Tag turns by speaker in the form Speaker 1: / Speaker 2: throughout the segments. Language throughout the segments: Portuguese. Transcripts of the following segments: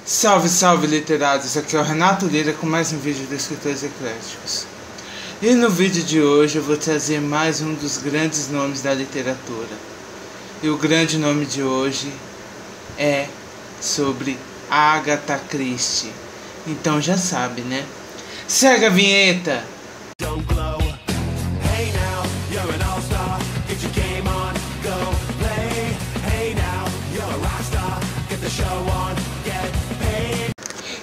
Speaker 1: Salve, salve literados, aqui é o Renato Lira com mais um vídeo dos Escritores Ecléticos. E no vídeo de hoje eu vou trazer mais um dos grandes nomes da literatura. E o grande nome de hoje é sobre Agatha Christie. Então já sabe, né? Segue a vinheta!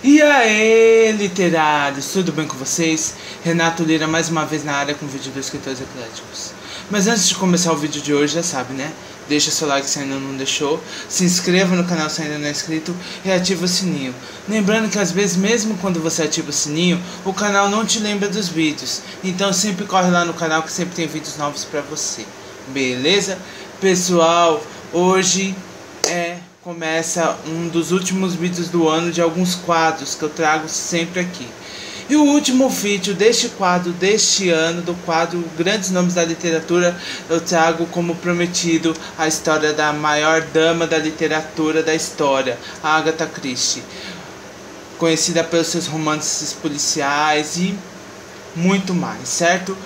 Speaker 1: E aí, literários, tudo bem com vocês? Renato Lira mais uma vez na área com o vídeo dos Escritores Ecléticos. Mas antes de começar o vídeo de hoje, já sabe, né? Deixa seu like se ainda não deixou, se inscreva no canal se ainda não é inscrito e ativa o sininho. Lembrando que às vezes, mesmo quando você ativa o sininho, o canal não te lembra dos vídeos. Então sempre corre lá no canal que sempre tem vídeos novos pra você. Beleza? Pessoal, hoje começa um dos últimos vídeos do ano de alguns quadros que eu trago sempre aqui. E o último vídeo deste quadro, deste ano, do quadro Grandes Nomes da Literatura, eu trago como prometido a história da maior dama da literatura da história, a Agatha Christie. Conhecida pelos seus romances policiais e muito mais, certo?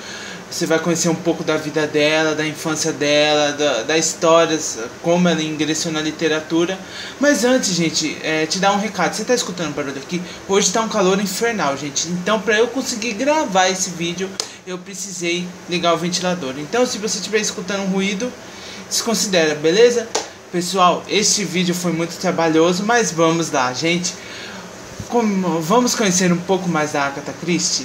Speaker 1: Você vai conhecer um pouco da vida dela, da infância dela, da história, como ela ingressou na literatura. Mas antes, gente, te dar um recado. Você tá escutando barulho aqui? Hoje tá um calor infernal, gente. Então, para eu conseguir gravar esse vídeo, eu precisei ligar o ventilador. Então, se você estiver escutando um ruído, desconsidera, beleza? Pessoal, este vídeo foi muito trabalhoso, mas vamos lá, gente. Vamos conhecer um pouco mais da Agatha Christie?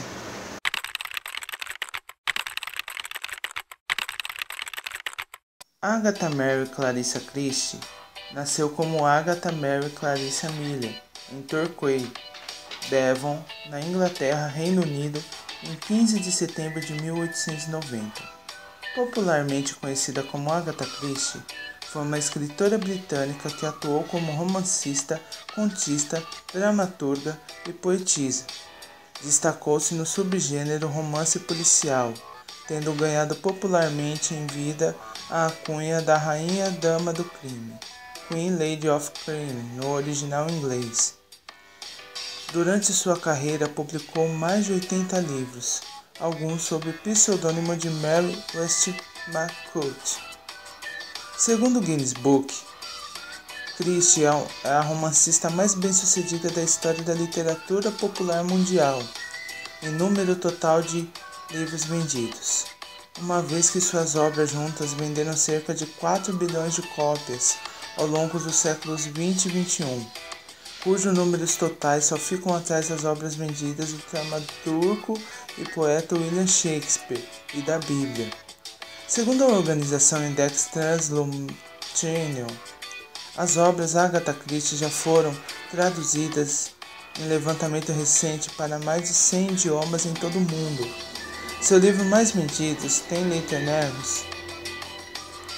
Speaker 1: Agatha Mary Clarissa Christie nasceu como Agatha Mary Clarissa Miller em Torquay, Devon, na Inglaterra, Reino Unido, em 15 de setembro de 1890. Popularmente conhecida como Agatha Christie, foi uma escritora britânica que atuou como romancista, contista, dramaturga e poetisa. Destacou-se no subgênero romance policial, tendo ganhado popularmente em vida a alcunha da Rainha Dama do Crime, Queen Lady of Crime, no original inglês. Durante sua carreira publicou mais de 80 livros, alguns sob o pseudônimo de Mary Westmacott. Segundo o Guinness Book, Christie é a romancista mais bem-sucedida da história da literatura popular mundial, em número total de livros vendidos, uma vez que suas obras juntas venderam cerca de 4 bilhões de cópias ao longo dos séculos 20 e 21, cujos números totais só ficam atrás das obras vendidas do dramaturgo e poeta William Shakespeare e da Bíblia. Segundo a organização Index Translation, as obras Agatha Christie já foram traduzidas em levantamento recente para mais de 100 idiomas em todo o mundo. Seu livro mais vendido, Stanley Nervous,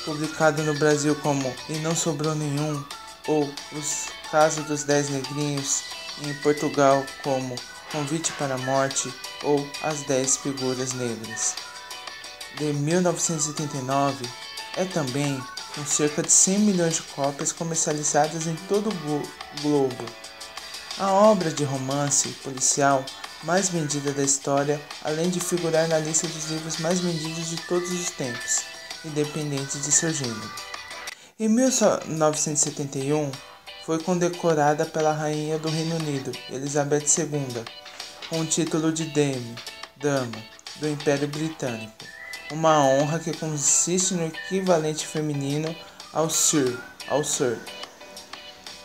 Speaker 1: publicado no Brasil como E Não Sobrou Nenhum, ou Os Casos dos 10 Negrinhos, e em Portugal como Convite para a Morte, ou As 10 Figuras Negras, de 1979, é também com cerca de 100 milhões de cópias comercializadas em todo o globo. A obra de romance policial mais vendida da história, além de figurar na lista dos livros mais vendidos de todos os tempos, independente de seu gênero. Em 1971, foi condecorada pela Rainha do Reino Unido, Elizabeth II, com o título de Dama do Império Britânico, uma honra que consiste no equivalente feminino ao Sir.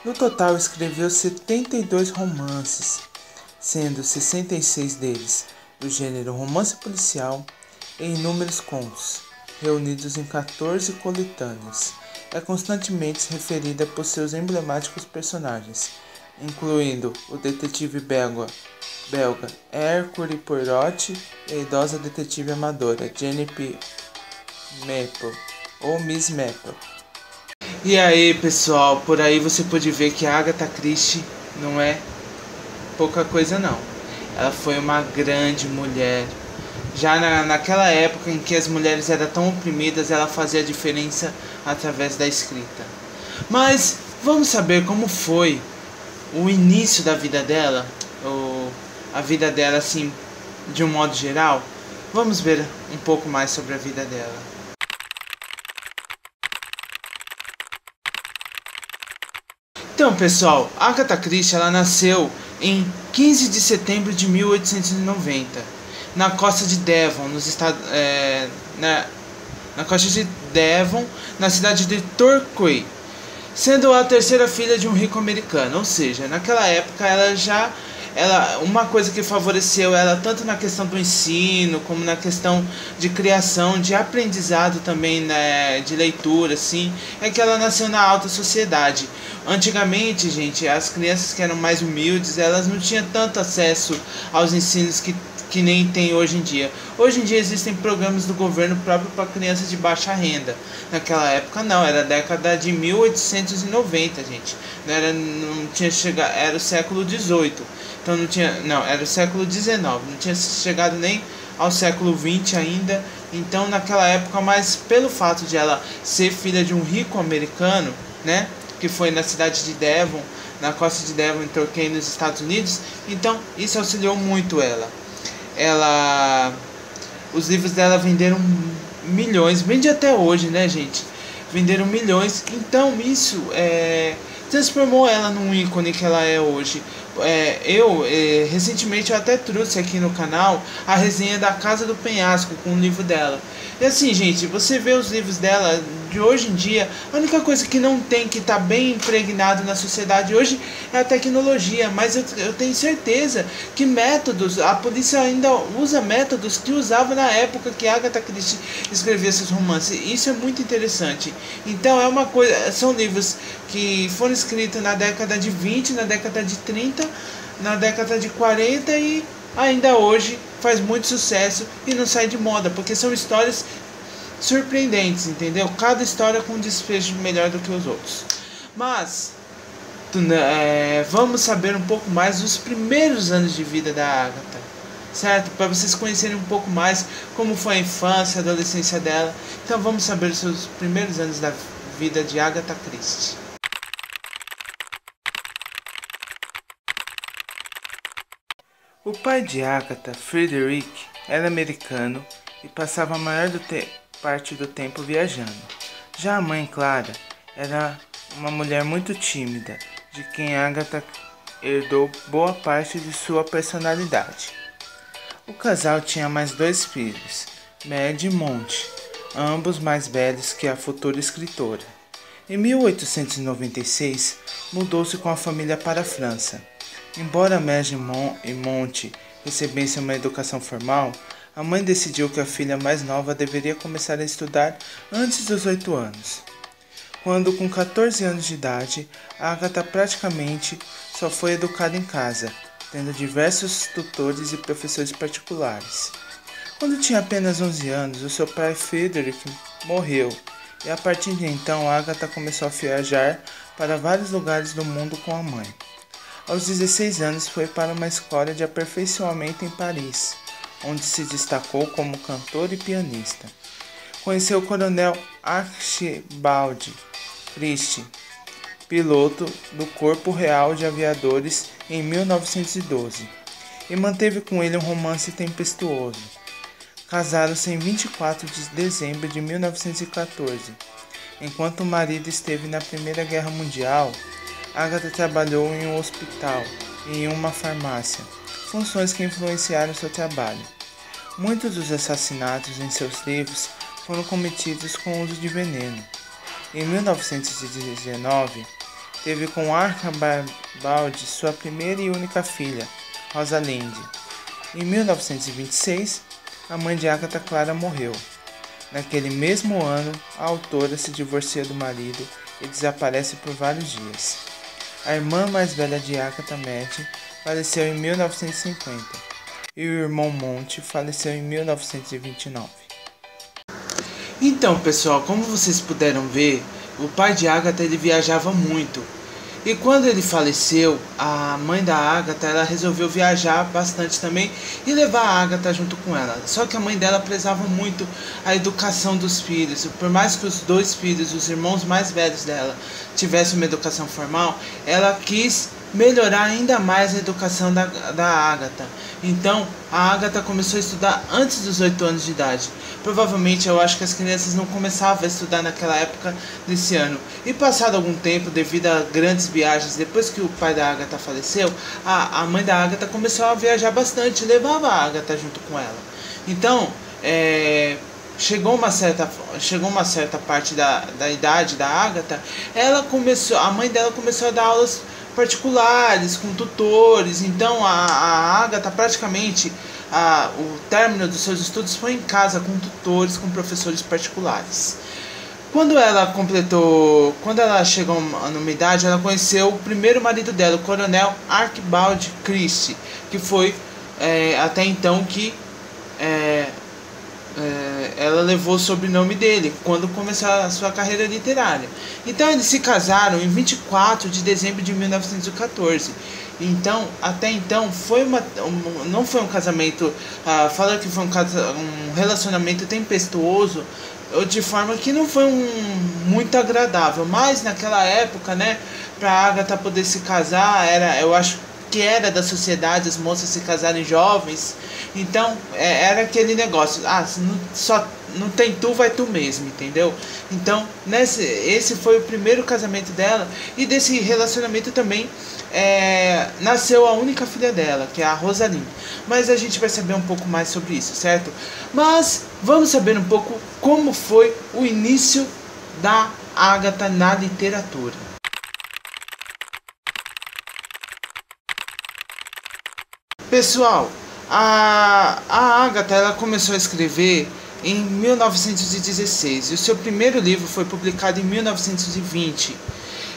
Speaker 1: No total, escreveu 72 romances, sendo 66 deles do gênero romance policial e inúmeros contos, reunidos em 14 coletâneas. É constantemente referida por seus emblemáticos personagens, incluindo o detetive belga Hercule Poirot e a idosa detetive amadora Jane Maple, ou Miss Maple. E aí, pessoal, por aí você pode ver que a Agatha Christie não é pouca coisa não. Ela foi uma grande mulher. Já naquela época em que as mulheres eram tão oprimidas, ela fazia a diferença através da escrita. Mas vamos saber como foi o início da vida dela, a vida dela assim, de um modo geral, vamos ver um pouco mais sobre a vida dela. Então, pessoal, Agatha Christie ela nasceu em 15 de setembro de 1890, na costa de Devon, nos Estados, na costa de Devon, na cidade de Torquay, sendo a terceira filha de um rico americano. Ou seja, naquela época uma coisa que favoreceu ela tanto na questão do ensino como na questão de criação, de aprendizado também, né, de leitura, assim, é que ela nasceu na alta sociedade. Antigamente, gente, as crianças que eram mais humildes, elas não tinham tanto acesso aos ensinos que nem tem hoje em dia. Hoje em dia existem programas do governo próprio para crianças de baixa renda. Naquela época não, era a década de 1890, gente. Não tinha chegado, era o século XVIII. Então era o século XIX, não tinha chegado nem ao século XX ainda. Então naquela época, mas pelo fato de ela ser filha de um rico americano, né, que foi na cidade de Devon, na costa de Devon, em Torquay, nos Estados Unidos, então isso auxiliou muito ela. Os livros dela venderam milhões, vende até hoje, né, gente? Venderam milhões, então isso transformou ela num ícone que ela é hoje. Recentemente eu até trouxe aqui no canal a resenha da Casa do Penhasco com o livro dela. E assim, gente, você vê os livros dela de hoje em dia, a única coisa que não tem, que está bem impregnado na sociedade hoje, é a tecnologia. Mas eu tenho certeza que a polícia ainda usa métodos que usava na época que Agatha Christie escrevia seus romances. Isso é muito interessante. Então são livros que foram escritos na década de 20, na década de 30, na década de 40 e ainda hoje faz muito sucesso e não sai de moda, porque são histórias surpreendentes, entendeu? Cada história com um desfecho melhor do que os outros. Mas vamos saber um pouco mais dos primeiros anos de vida da Agatha, certo? Para vocês conhecerem um pouco mais como foi a infância, a adolescência dela. Então vamos saber os seus primeiros anos da vida de Agatha Christie. O pai de Agatha, Frederick, era americano e passava a maior parte do tempo viajando. Já a mãe, Clara, era uma mulher muito tímida, de quem Agatha herdou boa parte de sua personalidade. O casal tinha mais 2 filhos, Mad e Monty, ambos mais velhos que a futura escritora. Em 1896, mudou-se com a família para a França. Embora Mad e Monty recebessem uma educação formal, a mãe decidiu que a filha mais nova deveria começar a estudar antes dos 8 anos. Quando, com 14 anos de idade, Agatha praticamente só foi educada em casa, tendo diversos tutores e professores particulares. Quando tinha apenas 11 anos, o seu pai Frederick morreu, e a partir de então Agatha começou a viajar para vários lugares do mundo com a mãe. Aos 16 anos foi para uma escola de aperfeiçoamento em Paris, onde se destacou como cantor e pianista. Conheceu o coronel Archibald Christie, piloto do Corpo Real de Aviadores, em 1912, e manteve com ele um romance tempestuoso. Casaram-se em 24 de dezembro de 1914. Enquanto o marido esteve na Primeira Guerra Mundial, Agatha trabalhou em um hospital e em uma farmácia, funções que influenciaram seu trabalho. Muitos dos assassinatos em seus livros foram cometidos com o uso de veneno. Em 1919, teve com Archibald sua primeira e única filha, Rosalind. Em 1926, a mãe de Agatha, Clara, morreu. Naquele mesmo ano, a autora se divorcia do marido e desaparece por vários dias. A irmã mais velha de Agatha, Mad, faleceu em 1950 e o irmão Monty faleceu em 1929. Então, pessoal, como vocês puderam ver, o pai de Agatha ele viajava muito. E quando ele faleceu, a mãe da Agatha ela resolveu viajar bastante também e levar a Agatha junto com ela. Só que a mãe dela prezava muito a educação dos filhos. Por mais que os 2 filhos, os irmãos mais velhos dela, tivessem uma educação formal, ela quis melhorar ainda mais a educação da Agatha. Então, a Agatha começou a estudar antes dos 8 anos de idade. Provavelmente, eu acho que as crianças não começavam a estudar naquela época desse ano. E passado algum tempo, devido a grandes viagens, depois que o pai da Agatha faleceu, a mãe da Agatha começou a viajar bastante, levava a Agatha junto com ela. Então, chegou uma certa parte da idade da Agatha, a mãe dela começou a dar aulas particulares, com tutores. Então a Agatha praticamente, o término dos seus estudos foi em casa, com tutores, com professores particulares. Quando ela chegou numa idade, ela conheceu o primeiro marido dela, o coronel Archibald Christie, que foi até então que ela levou o sobrenome dele quando começou a sua carreira literária. Então eles se casaram em 24 de dezembro de 1914. Então, até então, não foi um casamento, fala que foi um relacionamento tempestuoso, de forma que não foi muito agradável. Mas naquela época, né, para Agatha poder se casar, eu acho que era da sociedade as moças se casarem jovens. Então era aquele negócio, não tem tu, vai tu mesmo, entendeu? Então esse foi o primeiro casamento dela, e desse relacionamento também nasceu a única filha dela, que é a Rosaline. Mas a gente vai saber um pouco mais sobre isso, certo? Mas vamos saber um pouco como foi o início da Agatha na literatura. Pessoal, a Agatha, ela começou a escrever em 1916 e o seu primeiro livro foi publicado em 1920,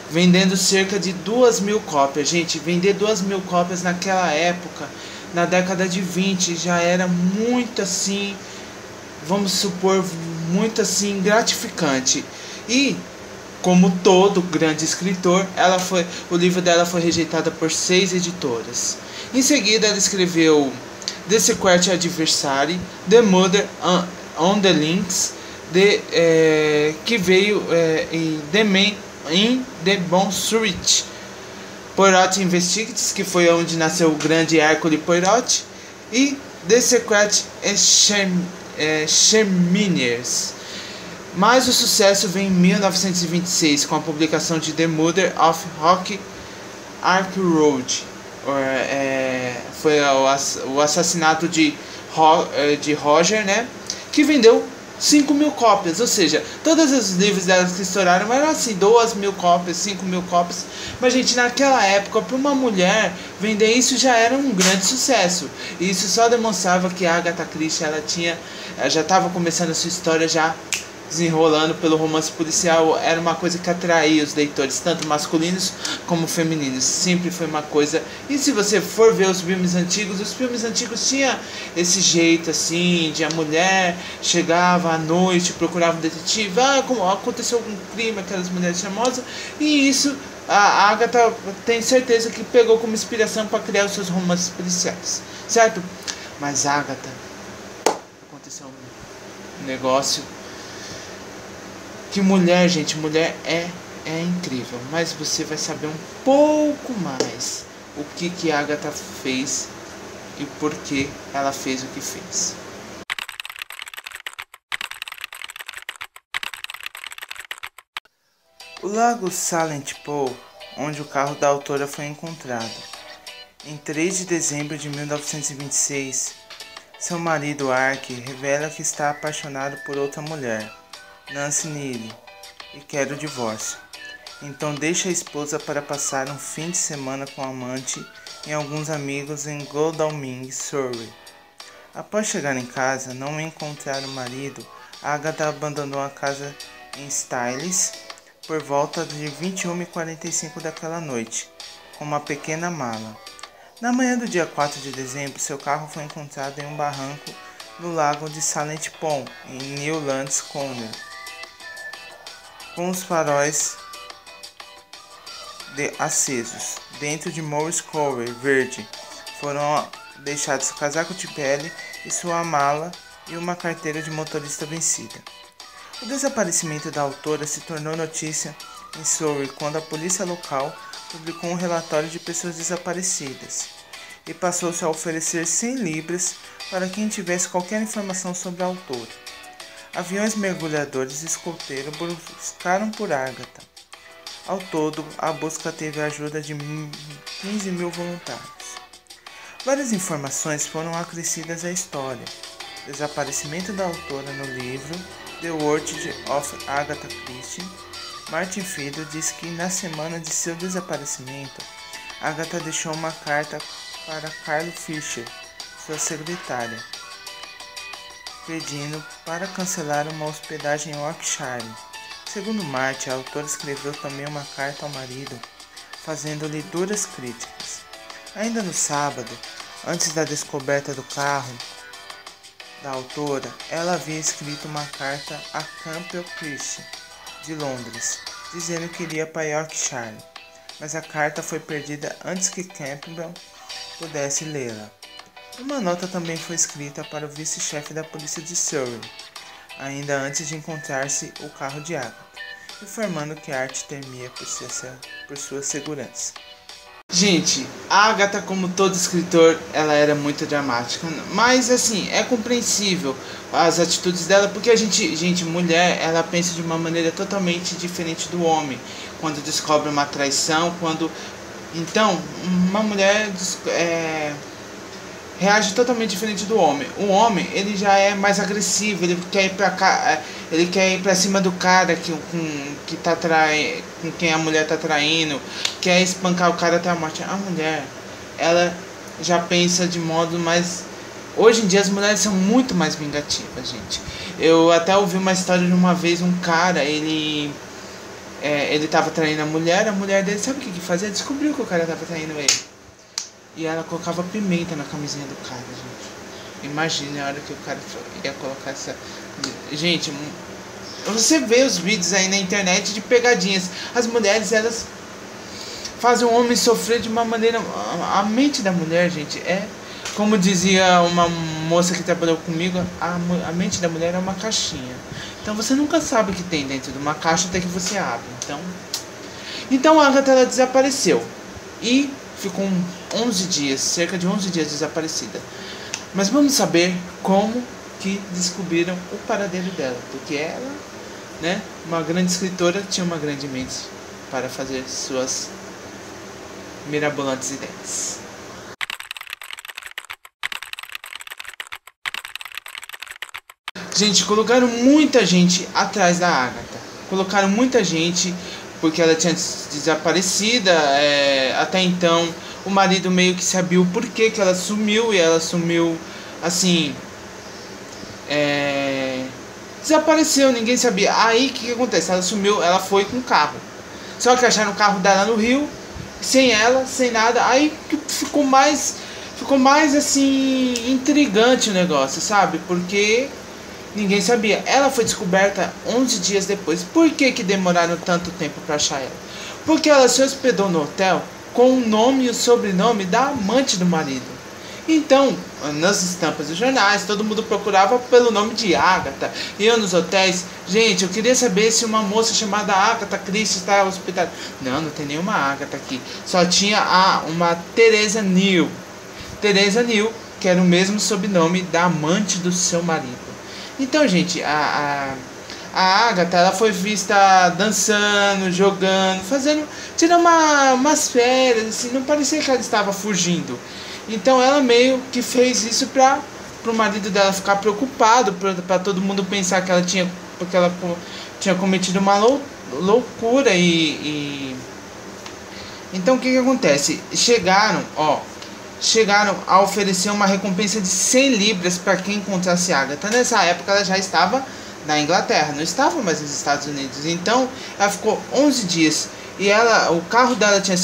Speaker 1: vendendo cerca de 2.000 cópias. Gente, vender 2.000 cópias naquela época, na década de 20, já era muito assim, vamos supor, muito assim gratificante. E como todo grande escritor, o livro dela foi rejeitado por 6 editoras. Em seguida, ela escreveu The Secret Adversary, The Murder on the Links, que veio em The Man in the Bond Street, Poirot Investigates, que foi onde nasceu o grande Hercule Poirot, e The Secret Chemineers. Mas o sucesso vem em 1926 com a publicação de The Murder of Rock Ark Road. Foi o assassinato de Roger, né? Que vendeu 5.000 cópias, ou seja, todos os livros delas que estouraram eram assim, 2.000 cópias, 5.000 cópias. Mas, gente, naquela época, para uma mulher vender isso já era um grande sucesso. E isso só demonstrava que a Agatha Christie, ela já estava começando a sua história já desenrolando pelo romance policial. Era uma coisa que atraía os leitores, tanto masculinos como femininos. Sempre foi uma coisa. E se você for ver os filmes antigos tinha esse jeito assim, de a mulher chegava à noite, procurava um detetive, como aconteceu algum crime, aquelas mulheres famosas. E isso a Agatha tem certeza que pegou como inspiração para criar os seus romances policiais, certo? Mas Agatha, aconteceu um negócio que mulher, gente, mulher é incrível. Mas você vai saber um pouco mais o que a Agatha fez e por que ela fez o que fez. O lago Silent Pool, onde o carro da autora foi encontrado. Em 3 de dezembro de 1926, seu marido Ark revela que está apaixonado por outra mulher, Nancy Neely, e quer o divórcio. Então deixa a esposa para passar um fim de semana com a amante e alguns amigos em Godalming, Surrey. Após chegar em casa, não encontrar o marido, Agatha abandonou a casa em Styles por volta de 21h45 daquela noite, com uma pequena mala. Na manhã do dia 4 de dezembro, seu carro foi encontrado em um barranco no lago de Silent Pool, em Newlands Corner, com os faróis acesos. Dentro de Morris Cover verde foram deixados seu casaco de pele e sua mala e uma carteira de motorista vencida. O desaparecimento da autora se tornou notícia em Surrey quando a polícia local publicou um relatório de pessoas desaparecidas e passou-se a oferecer 100 libras para quem tivesse qualquer informação sobre a autora. Aviões mergulhadores e escoteiros buscaram por Agatha. Ao todo, a busca teve a ajuda de 15 mil voluntários. Várias informações foram acrescidas à história. Desaparecimento da autora no livro The World of Agatha Christie. Martin Fiedler diz que na semana de seu desaparecimento, Agatha deixou uma carta para Carlo Fischer, sua secretária, pedindo para cancelar uma hospedagem em Yorkshire. Segundo Martin, a autora escreveu também uma carta ao marido, fazendo-lhe duras críticas. Ainda no sábado, antes da descoberta do carro da autora, ela havia escrito uma carta a Campbell Christie, de Londres, dizendo que iria para Yorkshire, mas a carta foi perdida antes que Campbell pudesse lê-la. Uma nota também foi escrita para o vice-chefe da polícia de Surrey, ainda antes de encontrar-se o carro de Agatha, informando que Art temia por sua segurança. Gente, a Agatha, como todo escritor, ela era muito dramática, mas assim, é compreensível as atitudes dela, porque a gente, mulher, ela pensa de uma maneira totalmente diferente do homem, quando descobre uma traição, então, uma mulher reage totalmente diferente do homem. O homem, ele já é mais agressivo, ele quer ir pra cima do cara com quem a mulher tá traindo, quer espancar o cara até a morte. A mulher, ela já pensa de modo mais... Hoje em dia as mulheres são muito mais vingativas, gente. Eu até ouvi uma história de uma vez, um cara, ele tava traindo a mulher dele, sabe o que fazia? Descobriu que o cara tava traindo ele. E ela colocava pimenta na camisinha do cara, gente. Imagine a hora que o cara ia colocar essa... Gente, você vê os vídeos aí na internet de pegadinhas. As mulheres, elas fazem o homem sofrer de uma maneira... A mente da mulher, gente, como dizia uma moça que trabalhou comigo, a mente da mulher é uma caixinha. Então você nunca sabe o que tem dentro de uma caixa até que você abre. Então a Agatha, ela desapareceu. E ficou cerca de 11 dias desaparecida. Mas vamos saber como que descobriram o paradeiro dela. Porque ela, né, uma grande escritora, tinha uma grande mente para fazer suas mirabolantes ideias. Gente, colocaram muita gente atrás da Agatha. Colocaram muita gente porque ela tinha desaparecido. Até então, o marido meio que sabia o porquê que ela sumiu. E ela sumiu, assim... desapareceu, ninguém sabia. Aí, o que acontece? Ela sumiu, ela foi com o carro. Só que acharam o carro dela no rio, sem ela, sem nada. Aí ficou mais assim, intrigante o negócio, sabe? Porque... ninguém sabia. Ela foi descoberta 11 dias depois. Por que demoraram tanto tempo para achar ela? Porque ela se hospedou no hotel com o nome e o sobrenome da amante do marido. Então, nas estampas dos jornais, todo mundo procurava pelo nome de Agatha. E eu nos hotéis, gente, eu queria saber se uma moça chamada Agatha Christie está hospedada. Não tem nenhuma Agatha aqui. Só tinha uma Teresa Neal. Teresa Neal, que era o mesmo sobrenome da amante do seu marido. Então, gente, a Agatha, ela foi vista dançando, jogando, tirando umas férias, assim, não parecia que ela estava fugindo. Então ela meio que fez isso para o marido dela ficar preocupado, para todo mundo pensar que ela tinha cometido uma loucura. Então o que acontece? Chegaram a oferecer uma recompensa de 100 libras para quem encontrasse Agatha. Nessa época ela já estava na Inglaterra, não estava mais nos Estados Unidos. Então ela ficou 11 dias e o carro dela tinha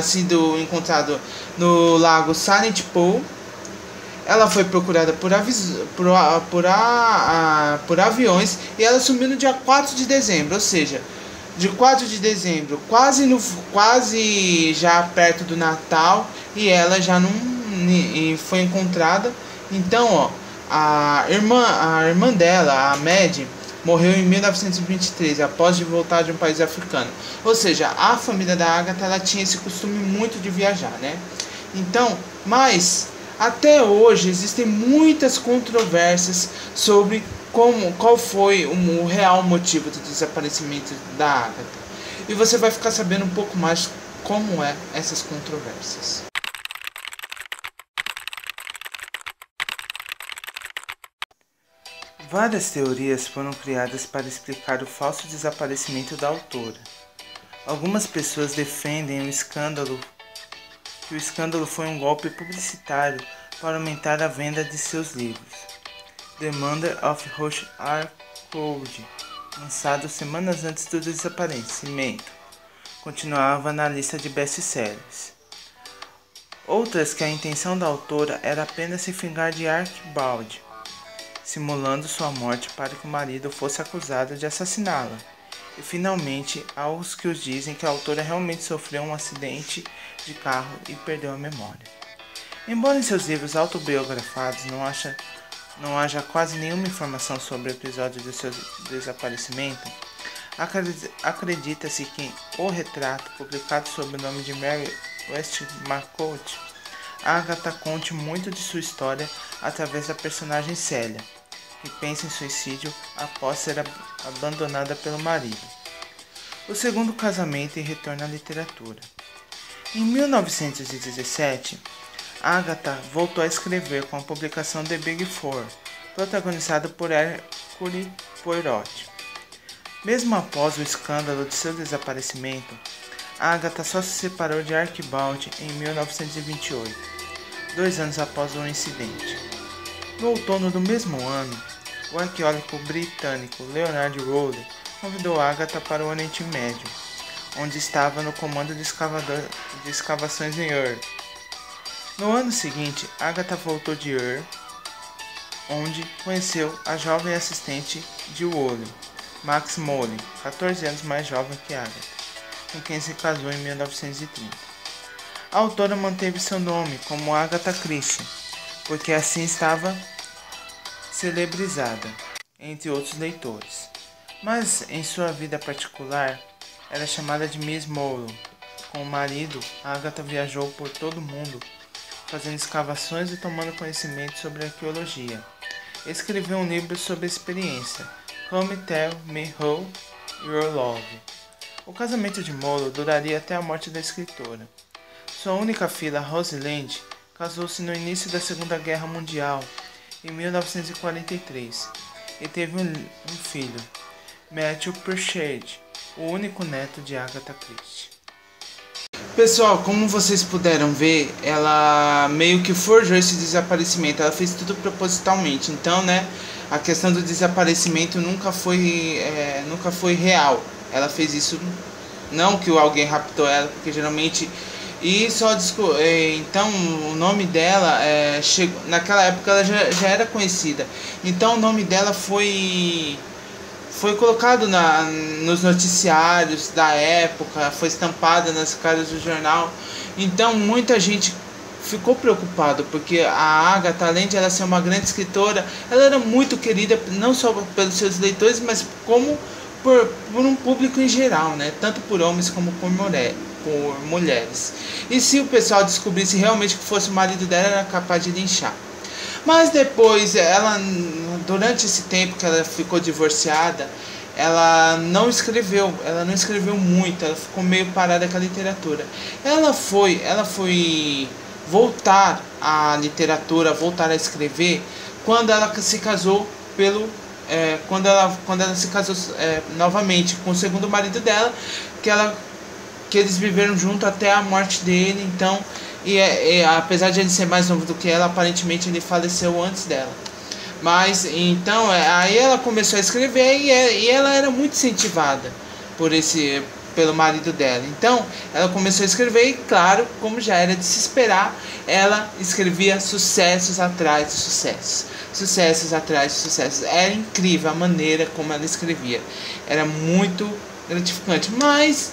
Speaker 1: sido encontrado no lago Silent Pool. Ela foi procurada por aviões e ela sumiu no dia 4 de dezembro, ou seja, de 4 de dezembro, quase já perto do Natal, e ela já não foi encontrada. Então, a irmã dela, a Maddie, morreu em 1923, após de voltar de um país africano. Ou seja, a família da Agatha ela tinha esse costume muito de viajar, né? Então, mas até hoje existem muitas controvérsias sobre qual foi o real motivo do desaparecimento da Agatha. E você vai ficar sabendo um pouco mais como é essas controvérsias. Várias teorias foram criadas para explicar o falso desaparecimento da autora. Algumas pessoas defendem que o escândalo foi um golpe publicitário para aumentar a venda de seus livros. The Murder of Rose Arkwood, lançado semanas antes do desaparecimento, continuava na lista de best-sellers. Outras que a intenção da autora era apenas se vingar de Archibald, simulando sua morte para que o marido fosse acusado de assassiná-la. E finalmente, há os que os dizem que a autora realmente sofreu um acidente de carro e perdeu a memória. Embora em seus livros autobiografados não haja quase nenhuma informação sobre o episódio de seu desaparecimento, acredita-se que o retrato, publicado sob o nome de Mary Westmacott, Agatha conte muito de sua história através da personagem Célia, que pensa em suicídio após ser abandonada pelo marido. O segundo casamento e retorno à literatura. Em 1917, Agatha voltou a escrever com a publicação The Big Four, protagonizada por Hercule Poirot. Mesmo após o escândalo de seu desaparecimento, Agatha só se separou de Archibald em 1928, 2 anos após o incidente. No outono do mesmo ano, o arqueólogo britânico Leonard Rowley convidou Agatha para o Oriente Médio, onde estava no comando de escavações em Ur. No ano seguinte, Agatha voltou de Ur, onde conheceu a jovem assistente de Rowley, Max Molley, 14 anos mais jovem que Agatha, com quem se casou em 1930. A autora manteve seu nome como Agatha Christie, porque assim estava celebrizada entre outros leitores. Mas em sua vida particular, era chamada de Miss Marlowe. Com o marido, Agatha viajou por todo o mundo, fazendo escavações e tomando conhecimento sobre arqueologia. Escreveu um livro sobre a experiência, Come Tell Me How Your Love. O casamento de Marlowe duraria até a morte da escritora. Sua única filha, Rosalind, casou-se no início da Segunda Guerra Mundial, em 1943, e teve um filho, Matthew Pritchard, o único neto de Agatha Christie. Pessoal, como vocês puderam ver, ela meio que forjou esse desaparecimento, ela fez tudo propositalmente. Então, né, a questão do desaparecimento nunca foi real. Ela fez isso, não que alguém raptou ela, porque geralmente... E só então o nome dela naquela época ela já era conhecida. Então o nome dela foi colocado nos noticiários da época, foi estampada nas caras do jornal. Então muita gente ficou preocupado, porque a Agatha, além de ela ser uma grande escritora, ela era muito querida não só pelos seus leitores, mas como por um público em geral, né? Tanto por homens como por mulheres. E se o pessoal descobrisse realmente que fosse o marido dela, era capaz de linchar. Mas depois, durante esse tempo que ela ficou divorciada, ela não escreveu muito, ela ficou meio parada com a literatura. Ela foi voltar à literatura, voltar a escrever, quando ela se casou quando ela se casou novamente com o segundo marido dela, que eles viveram junto até a morte dele. Então, apesar de ele ser mais novo do que ela, aparentemente ele faleceu antes dela. Mas então aí ela começou a escrever e ela era muito incentivada pelo marido dela. Então ela começou a escrever e, claro, como já era de se esperar, ela escrevia sucessos atrás de sucessos, sucessos atrás de sucessos. Era incrível a maneira como ela escrevia, era muito gratificante. Mas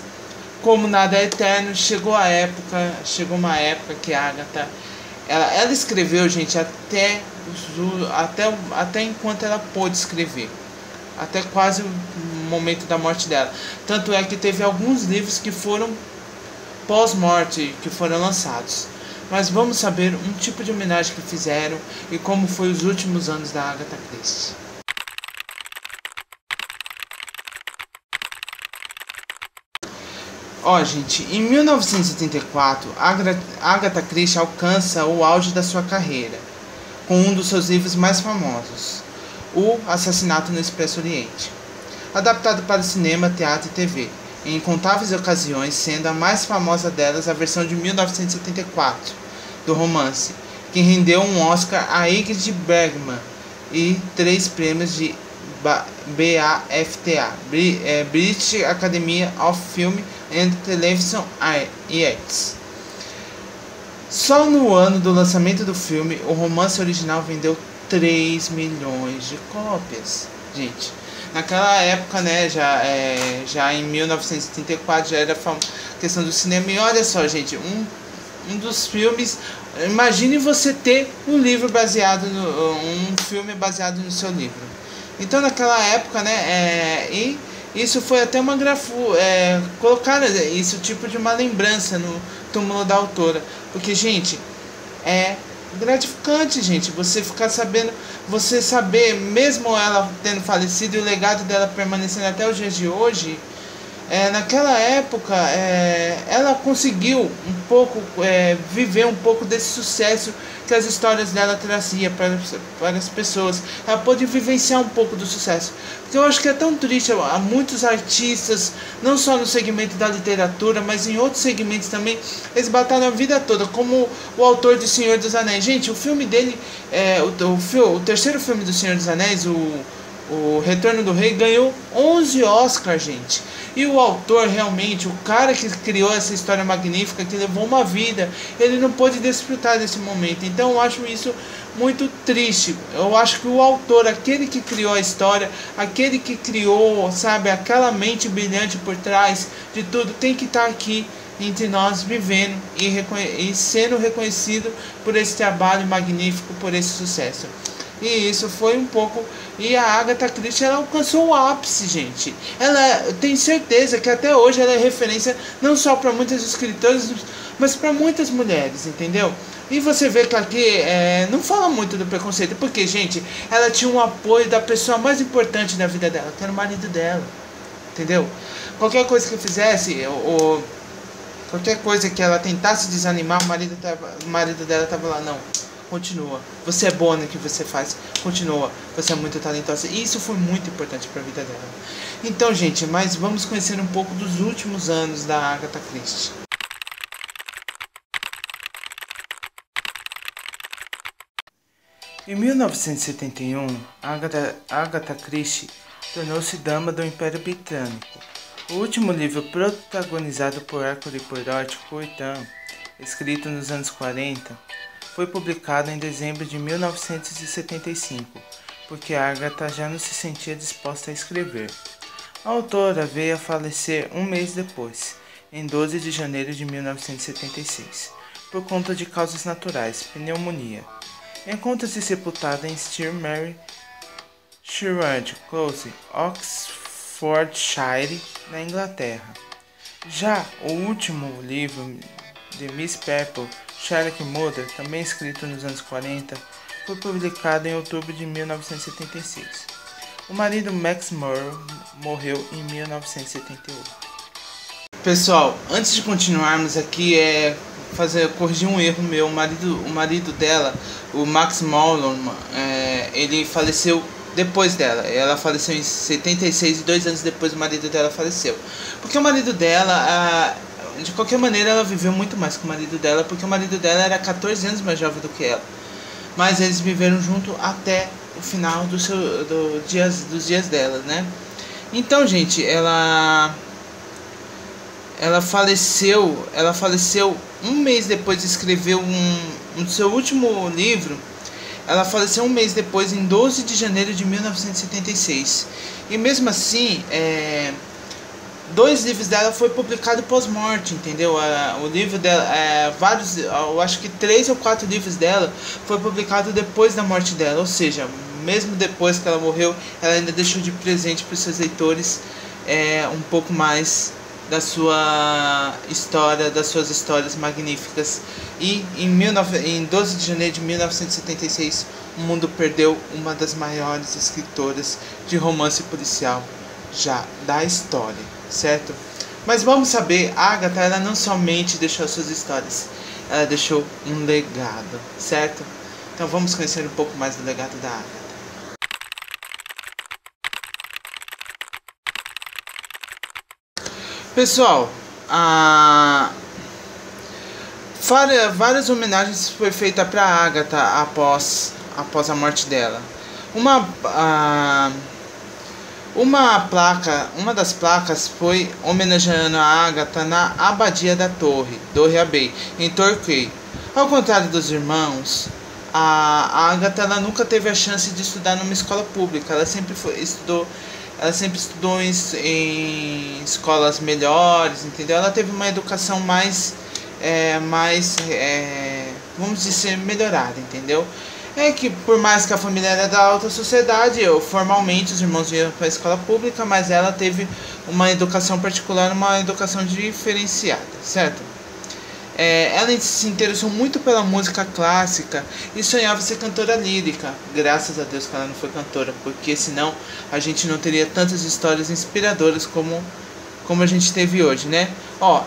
Speaker 1: como nada é eterno, chegou uma época que a Agatha ela escreveu, gente, até enquanto ela pôde escrever. até quase o momento da morte dela. Tanto é que teve alguns livros que foram pós-morte, que foram lançados. Mas vamos saber um tipo de homenagem que fizeram e como foi os últimos anos da Agatha Christie. Gente, em 1974, Agatha Christie alcança o auge da sua carreira, com um dos seus livros mais famosos, O Assassinato no Expresso Oriente, adaptado para o cinema, teatro e TV, em incontáveis ocasiões, sendo a mais famosa delas a versão de 1974 do romance, que rendeu um Oscar a Ingrid Bergman e 3 prêmios de BAFTA, British Academy of Film and Television Arts. Só no ano do lançamento do filme, o romance original vendeu 3 milhões de cópias. Gente, naquela época, né, já em 1934 já era questão do cinema. E olha só, gente, um dos filmes, imagine você ter um livro baseado um filme baseado no seu livro. Então naquela época, né, e isso foi até uma colocaram isso tipo de uma lembrança no túmulo da autora, porque, gente, é gratificante, gente, você ficar sabendo, você saber, mesmo ela tendo falecido e o legado dela permanecendo até os dias de hoje. Naquela época, ela conseguiu um pouco viver um pouco desse sucesso que as histórias dela traziam para as pessoas. Ela pôde vivenciar um pouco do sucesso. Porque eu acho que é tão triste, há muitos artistas, não só no segmento da literatura, mas em outros segmentos também, eles batalham a vida toda, como o autor de Senhor dos Anéis. Gente, o filme dele, o terceiro filme do Senhor dos Anéis, o Retorno do Rei, ganhou 11 Oscars, gente. E o autor, realmente, o cara que criou essa história magnífica, que levou uma vida, ele não pôde desfrutar desse momento. Então eu acho isso muito triste. Eu acho que o autor, aquele que criou a história, aquele que criou, sabe, aquela mente brilhante por trás de tudo, tem que estar aqui entre nós, vivendo e sendo reconhecido por esse trabalho magnífico, por esse sucesso. E isso foi um pouco. E a Agatha Christie, ela alcançou o ápice, gente. Ela tem certeza que até hoje ela é referência não só para muitas escritoras, mas para muitas mulheres, entendeu? E você vê que aqui não fala muito do preconceito, porque, gente, ela tinha um apoio da pessoa mais importante da vida dela, que era o marido dela, entendeu? Qualquer coisa que fizesse, qualquer coisa que ela tentasse desanimar, o marido dela estava lá, não. Continua, você é boa no que você faz, continua, você é muito talentosa. E isso foi muito importante para a vida dela. Então, gente, mas vamos conhecer um pouco dos últimos anos da Agatha Christie. Em 1971, Agatha Christie tornou-se dama do Império Britânico. O último livro protagonizado por Hercule Poirot, Courtin, escrito nos anos 40, foi publicado em dezembro de 1975, porque Agatha já não se sentia disposta a escrever. A autora veio a falecer um mês depois, em 12 de janeiro de 1976, por conta de causas naturais, pneumonia. Encontra-se sepultada em St. Mary Sherwood Close, Oxfordshire, na Inglaterra. Já o último livro de Miss Purple, Sherlock Murder, também escrito nos anos 40, foi publicado em outubro de 1976. O marido Max Morrow morreu em 1978. Pessoal, antes de continuarmos aqui, corrigir um erro meu. O marido dela, o Max Morrow, ele faleceu depois dela. Ela faleceu em 76 e 2 anos depois o marido dela faleceu. Porque o marido dela, de qualquer maneira, ela viveu muito mais que o marido dela, porque o marido dela era 14 anos mais jovem do que ela. Mas eles viveram junto até o final dos dias dela, né? Então, gente, ela faleceu um mês depois de escrever um seu último livro. Ela faleceu um mês depois, em 12 de janeiro de 1976. E mesmo assim, 2 livros dela foi publicado pós-morte, entendeu? O livro dela, eu acho que 3 ou 4 livros dela foi publicado depois da morte dela, ou seja, mesmo depois que ela morreu, ela ainda deixou de presente para os seus leitores um pouco mais da sua história, das suas histórias magníficas. E em 12 de janeiro de 1976, o mundo perdeu uma das maiores escritoras de romance policial já da história, certo? Mas vamos saber, a Agatha, ela não somente deixou suas histórias, ela deixou um legado, certo? Então vamos conhecer um pouco mais do legado da Agatha. Pessoal, várias homenagens foi feita para Agatha após a morte dela. Uma das placas foi homenageando a Agatha na Abadia da Torre Abbey, em Torquay. Ao contrário dos irmãos, a Agatha, ela nunca teve a chance de estudar numa escola pública. Ela sempre estudou em escolas melhores, entendeu? Ela teve uma educação vamos dizer, melhorada, entendeu? É que por mais que a família era da alta sociedade, formalmente os irmãos iam para a escola pública, mas ela teve uma educação particular, uma educação diferenciada, certo? Ela se interessou muito pela música clássica e sonhava ser cantora lírica. Graças a Deus que ela não foi cantora, porque senão a gente não teria tantas histórias inspiradoras como a gente teve hoje, né?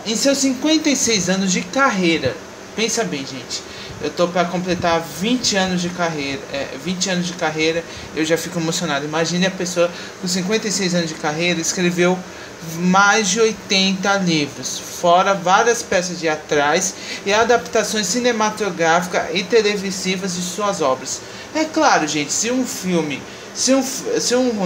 Speaker 1: Em seus 56 anos de carreira, pensa bem, gente, eu tô para completar 20 anos de carreira, 20 anos de carreira, eu já fico emocionado. Imagine a pessoa com 56 anos de carreira escreveu mais de 80 livros, fora várias peças teatrais e adaptações cinematográficas e televisivas de suas obras. É claro, gente, se um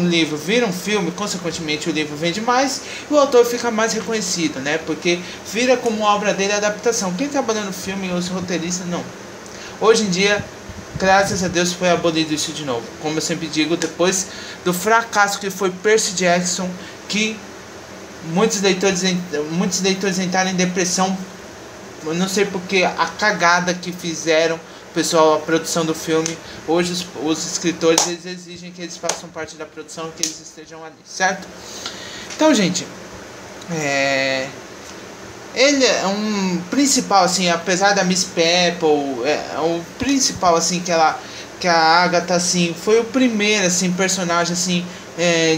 Speaker 1: livro vira um filme, consequentemente o livro vende mais e o autor fica mais reconhecido, né? Porque vira como obra dele a adaptação. Quem trabalha no filme, os roteiristas, não. Hoje em dia, graças a Deus, foi abolido isso de novo. Como eu sempre digo, depois do fracasso que foi Percy Jackson, que muitos leitores entraram em depressão, não sei porque a cagada que fizeram pessoal, a produção do filme. Hoje os escritores, eles exigem que eles façam parte da produção, que eles estejam ali, certo? Então, gente, ele é um principal, assim, apesar da Miss Peppel, o principal, assim, que a Agatha, assim, foi o primeiro, assim, personagem, assim,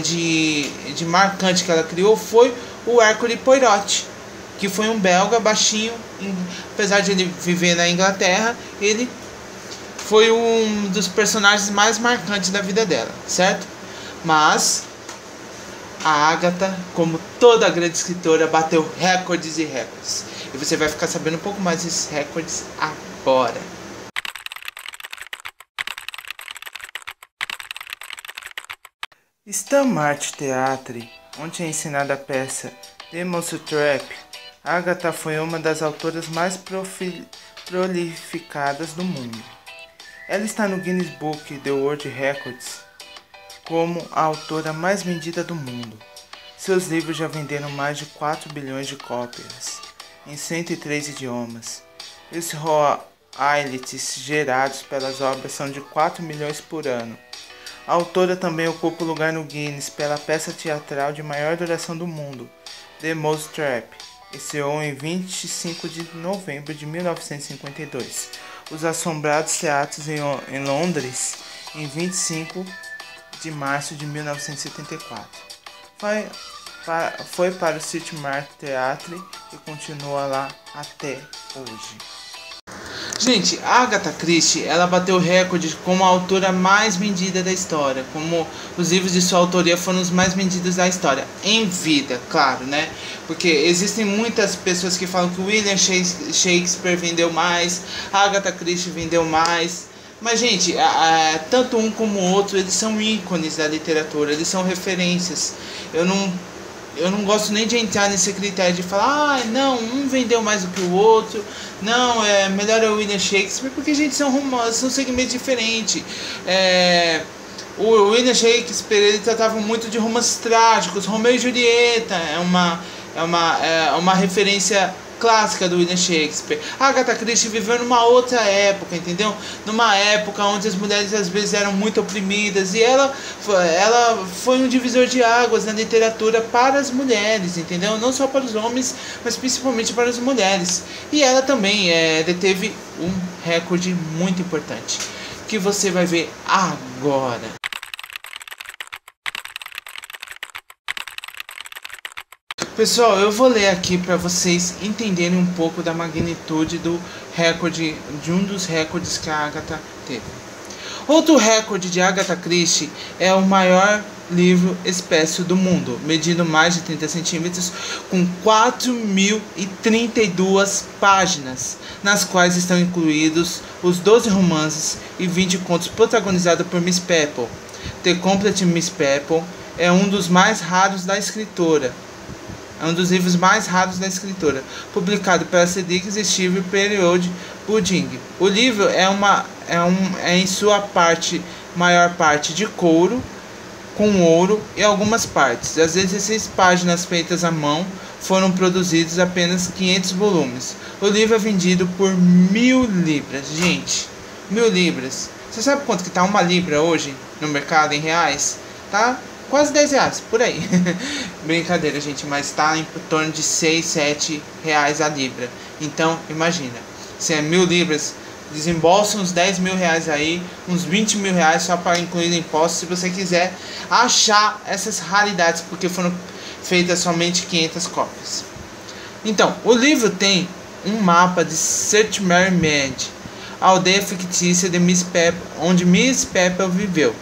Speaker 1: de marcante que ela criou, foi o Hercule Poirot, que foi um belga baixinho. Apesar de ele viver na Inglaterra, ele foi um dos personagens mais marcantes da vida dela, certo? Mas a Agatha, como toda grande escritora, bateu recordes e recordes. E você vai ficar sabendo um pouco mais desses recordes agora. Stamart Theatre, onde é ensinada a peça The Mousetrap, Agatha foi uma das autoras mais prolificadas do mundo. Ela está no Guinness Book The World Records como a autora mais vendida do mundo. Seus livros já venderam mais de 4 bilhões de cópias em 103 idiomas. Os royalties gerados pelas obras são de 4 milhões por ano. A autora também ocupa o lugar no Guinness pela peça teatral de maior duração do mundo, The Mousetrap, estreou em 25 de novembro de 1952. Os Assombrados Teatros em Londres, em 25 de março de 1974. Foi para o Stamart Theatre e continua lá até hoje. Gente, a Agatha Christie, ela bateu recorde como a autora mais vendida da história, como os livros de sua autoria foram os mais vendidos da história, em vida, claro, né? Porque existem muitas pessoas que falam que William Shakespeare vendeu mais, a Agatha Christie vendeu mais, mas, gente, tanto um como o outro, eles são ícones da literatura, eles são referências. Eu não gosto nem de entrar nesse critério de falar, não, um vendeu mais do que o outro, não, melhor é o William Shakespeare, porque, gente, são segmentos diferentes. O William Shakespeare, ele tratava muito de romances trágicos. Romeu e Julieta é uma referência clássica do William Shakespeare. A Agatha Christie viveu numa outra época, entendeu? Numa época onde as mulheres às vezes eram muito oprimidas, e ela foi um divisor de águas na literatura para as mulheres, entendeu? Não só para os homens, mas principalmente para as mulheres. E ela também deteve um recorde muito importante, que você vai ver agora. Pessoal, eu vou ler aqui para vocês entenderem um pouco da magnitude do recorde, de um dos recordes que a Agatha teve. Outro recorde de Agatha Christie é o maior livro espécie do mundo, medindo mais de 30 centímetros, com 4.032 páginas, nas quais estão incluídos os 12 romances e 20 contos protagonizados por Miss Peppel. The Complete Miss Peppel é um dos mais raros da escritora. É um dos livros mais raros da escritora, publicado pela Cedric Steve Period Budding. O livro é em sua maior parte de couro, com ouro e algumas partes. As 16 páginas feitas à mão foram produzidos apenas 500 volumes. O livro é vendido por 1.000 libras. Gente, 1.000 libras. Você sabe quanto que tá uma libra hoje no mercado em reais? Tá quase 10 reais, por aí. Brincadeira, gente, mas tá em torno de 6, 7 reais a libra. Então, imagina, se é 1.000 libras, desembolsa uns 10 mil reais aí, uns 20 mil reais só para incluir impostos, se você quiser achar essas raridades, porque foram feitas somente 500 cópias. Então, o livro tem um mapa de St. Mary Mead, a aldeia fictícia de Miss Peppel, onde Miss Peppel viveu,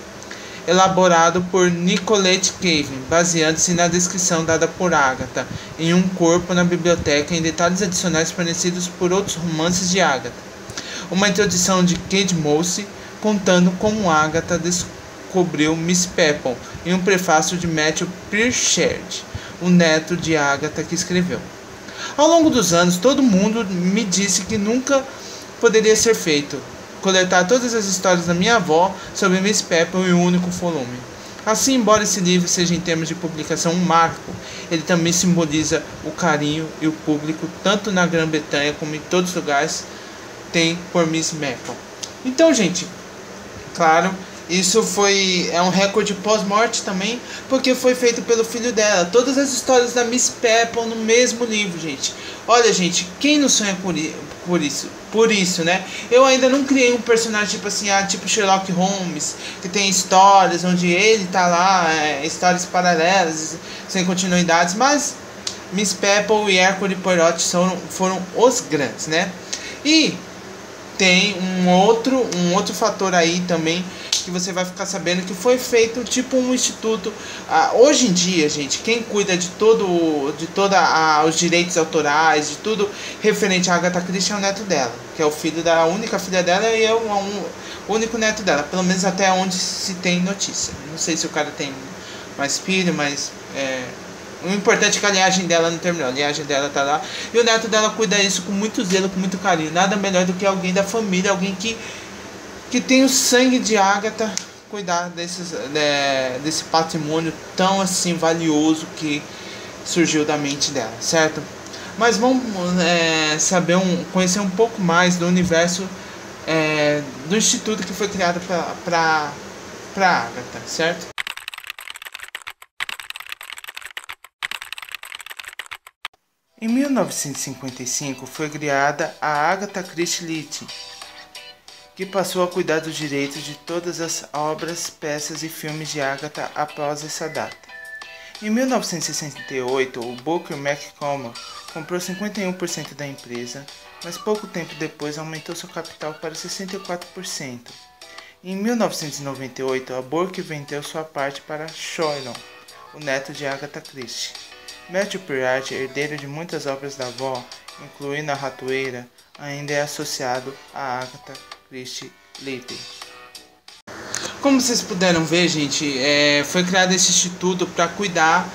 Speaker 1: elaborado por Nicolette Cave, baseando-se na descrição dada por Agatha em um corpo na biblioteca e em detalhes adicionais fornecidos por outros romances de Agatha. Uma introdução de Kate Mosse, contando como Agatha descobriu Miss Peppel, e um prefácio de Matthew Pritchard, o neto de Agatha, que escreveu. Ao longo dos anos, todo mundo me disse que nunca poderia ser feito coletar todas as histórias da minha avó sobre Miss Peppel em um único volume. Assim, embora esse livro seja em termos de publicação um marco, ele também simboliza o carinho e o público, tanto na Grã-Bretanha como em todos os lugares, tem por Miss Peppel. Então, gente, claro, isso é um recorde pós-morte também, porque foi feito pelo filho dela. Todas as histórias da Miss Peppel no mesmo livro, gente. Olha, gente, quem não sonha por isso, né? Eu ainda não criei um personagem tipo assim, tipo Sherlock Holmes, que tem histórias onde ele tá lá, histórias paralelas, sem continuidades, mas Miss Peppel e Hercule Poirot foram os grandes, né? E tem um outro fator aí também, que você vai ficar sabendo, que foi feito tipo um instituto. Hoje em dia, gente, quem cuida de toda os direitos autorais, de tudo referente a Agatha Christie é o neto dela, que é o filho da única filha dela, e é o único neto dela, pelo menos até onde se tem notícia. Não sei se o cara tem mais filho, mas o importante é que a linhagem dela não terminou, a linhagem dela tá lá, e o neto dela cuida disso com muito zelo, com muito carinho. Nada melhor do que alguém da família, alguém que tem o sangue de Agatha, cuidar desse patrimônio tão assim valioso que surgiu da mente dela, certo? Mas vamos conhecer um pouco mais do universo do instituto que foi criado para Agatha, certo? Em 1955 foi criada a Agatha Christie Little, que passou a cuidar dos direitos de todas as obras, peças e filmes de Agatha após essa data. Em 1968, o Booker McConnell comprou 51% da empresa, mas pouco tempo depois aumentou seu capital para 64%. Em 1998, a Burke vendeu sua parte para Shoylon, o neto de Agatha Christie. Matthew Pritchard, herdeiro de muitas obras da avó, incluindo a Ratoeira, ainda é associado a Agatha Christie Little. Como vocês puderam ver, gente, foi criado esse instituto para cuidar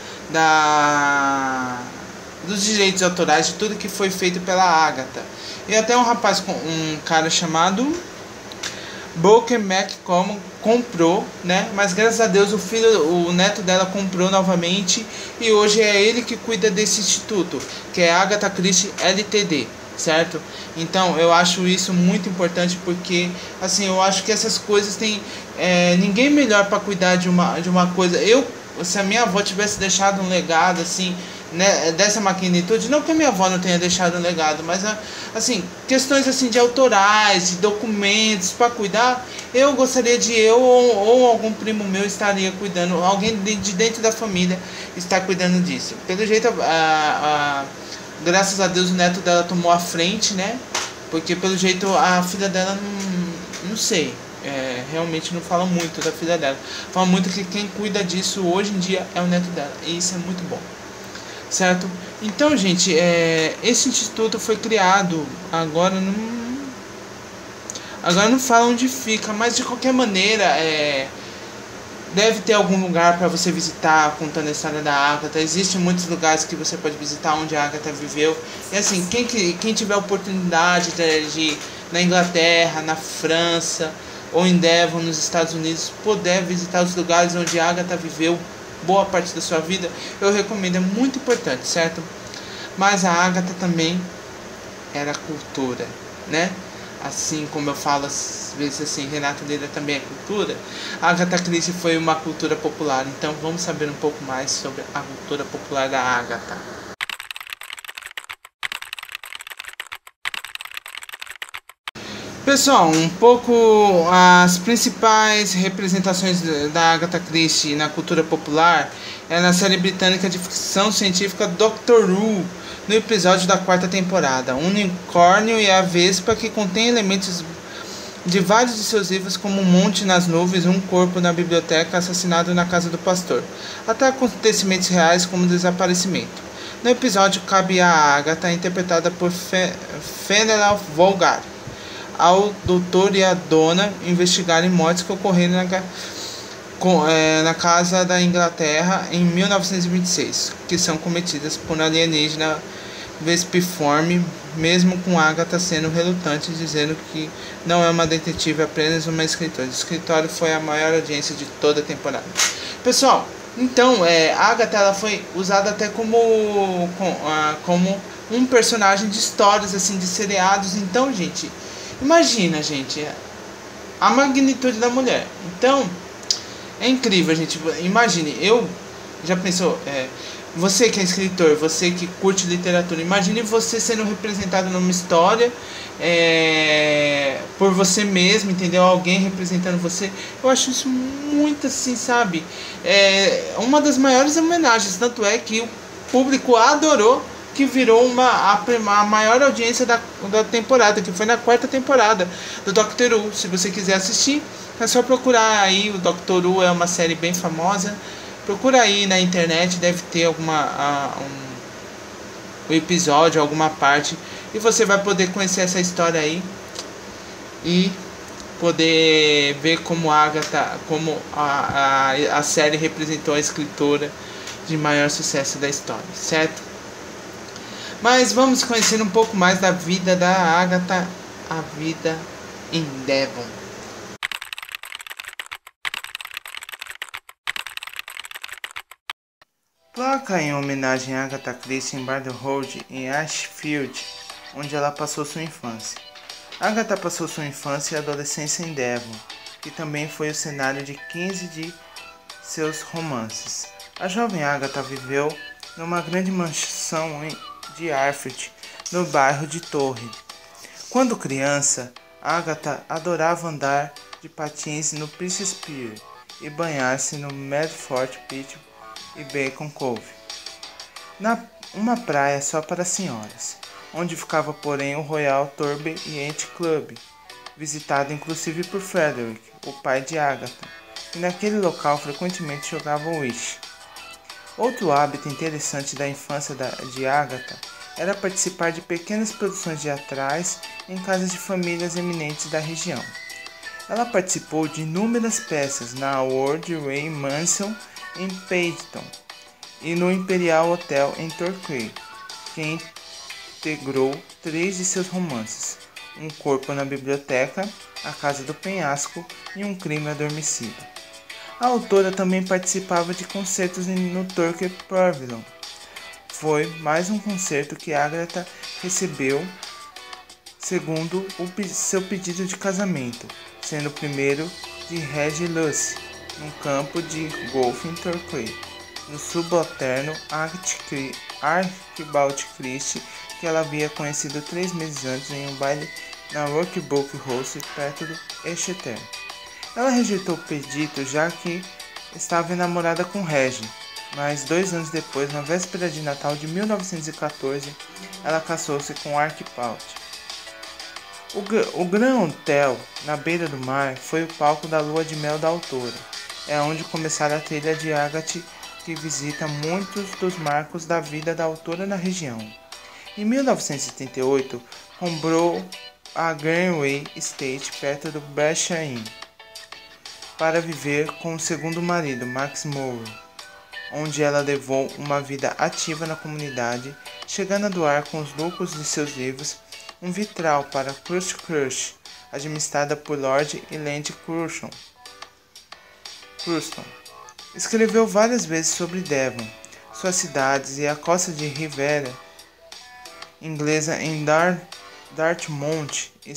Speaker 1: dos direitos autorais de tudo que foi feito pela Agatha. E até um cara chamado Booker McCollum comprou, né? Mas graças a Deus o neto dela comprou novamente e hoje é ele que cuida desse instituto, que é Agatha Christie Ltd, certo? Então eu acho isso muito importante porque, assim, eu acho que essas coisas tem ninguém melhor para cuidar de uma coisa. Se a minha avó tivesse deixado um legado assim, né, dessa magnitude, não que a minha avó não tenha deixado um legado, mas assim, questões assim de autorais, de documentos para cuidar, eu gostaria de ou algum primo meu estaria cuidando, alguém de dentro da família está cuidando disso. Pelo jeito, graças a Deus o neto dela tomou a frente, né? Porque pelo jeito a filha dela não sei. Realmente não fala muito da filha dela. Fala muito que quem cuida disso hoje em dia é o neto dela. E isso é muito bom. Certo? Então, gente, esse instituto foi criado. Agora não fala onde fica, mas de qualquer maneira deve ter algum lugar para você visitar contando a história da Agatha. Existem muitos lugares que você pode visitar onde a Agatha viveu. E assim, quem tiver a oportunidade de ir na Inglaterra, na França ou em Devon, nos Estados Unidos, puder visitar os lugares onde a Agatha viveu boa parte da sua vida, eu recomendo, é muito importante, certo? Mas a Agatha também era cultura, né? Assim como eu falo às vezes assim, Renato Leira também é cultura, a Agatha Christie foi uma cultura popular. Então vamos saber um pouco mais sobre a cultura popular da Agatha. Pessoal, um pouco as principais representações da Agatha Christie na cultura popular é na série britânica de ficção científica Doctor Who, no episódio da 4ª temporada, o unicórnio e a vespa, que contém elementos de vários de seus livros, como um monte nas nuvens, um corpo na biblioteca, assassinado na casa do pastor, até acontecimentos reais como o desaparecimento. No episódio cabe a Agatha, interpretada por Fenelon Volgar, ao doutor e a dona investigarem mortes que ocorreram na casa da Inglaterra em 1926, que são cometidas por alienígena vespiforme, mesmo com Agatha sendo relutante, dizendo que não é uma detetive, apenas uma escritora. O escritório foi a maior audiência de toda a temporada. Pessoal, então, a Agatha ela foi usada até como um personagem de histórias, assim, de seriados. Então, gente, imagina, gente, a magnitude da mulher. Então, é incrível, gente. Imagine, já pensou, você que é escritor, você que curte literatura, imagine você sendo representado numa história por você mesmo, entendeu? Alguém representando você. Eu acho isso muito assim, sabe? Uma das maiores homenagens, tanto é que o público adorou, que virou a maior audiência da temporada, que foi na 4ª temporada do Doctor Who. Se você quiser assistir, é só procurar aí. O Doctor Who é uma série bem famosa. Procura aí na internet, deve ter um episódio, alguma parte, e você vai poder conhecer essa história aí e poder ver como Agatha, como a série representou a escritora de maior sucesso da história, certo? Mas vamos conhecer um pouco mais da vida da Agatha, a vida em Devon. Placa em homenagem a Agatha Christie em Bardo Road, em Ashfield, onde ela passou sua infância. Agatha passou sua infância e adolescência em Devon, que também foi o cenário de 15 de seus romances. A jovem Agatha viveu numa grande mansão de Arfield, no bairro de Torre. Quando criança, Agatha adorava andar de patins no Princess Pier e banhar-se no Medford Beach e Bacon Cove, uma praia só para senhoras, onde ficava porém o Royal Turby Yacht Club, visitado inclusive por Frederick, o pai de Agatha, e naquele local frequentemente jogava Wish. Outro hábito interessante da infância de Agatha era participar de pequenas produções teatrais em casas de famílias eminentes da região. Ela participou de inúmeras peças na World Way Mansion em Paignton e no Imperial Hotel em Torquay, que integrou 3 de seus romances, um corpo na biblioteca, a casa do penhasco e um crime adormecido. A autora também participava de concertos no Turkey Pavilion. Foi mais um concerto que Agatha recebeu segundo seu pedido de casamento, sendo o primeiro de Reggie Lucy, num campo de golfe em Torquay, no subalterno Archibald Christie, que ela havia conhecido 3 meses antes em um baile na Roebuck House, perto do Exeter. Ela rejeitou o pedido já que estava enamorada com Reggie, mas 2 anos depois, na véspera de Natal de 1914, ela casou-se com Archibald. O Grand Hotel, na beira do mar, foi o palco da lua de mel da autora. É onde começara a trilha de Agatha, que visita muitos dos marcos da vida da autora na região. Em 1978, comprou a Greenway Estate perto do Berkshire Inn para viver com o segundo marido, Max Morrow, onde ela levou uma vida ativa na comunidade, chegando a doar com os lucros de seus livros um vitral para Crush, administrada por Lord e Lady Curzon. Escreveu várias vezes sobre Devon, suas cidades e a costa de Riviera inglesa em Dartmouth e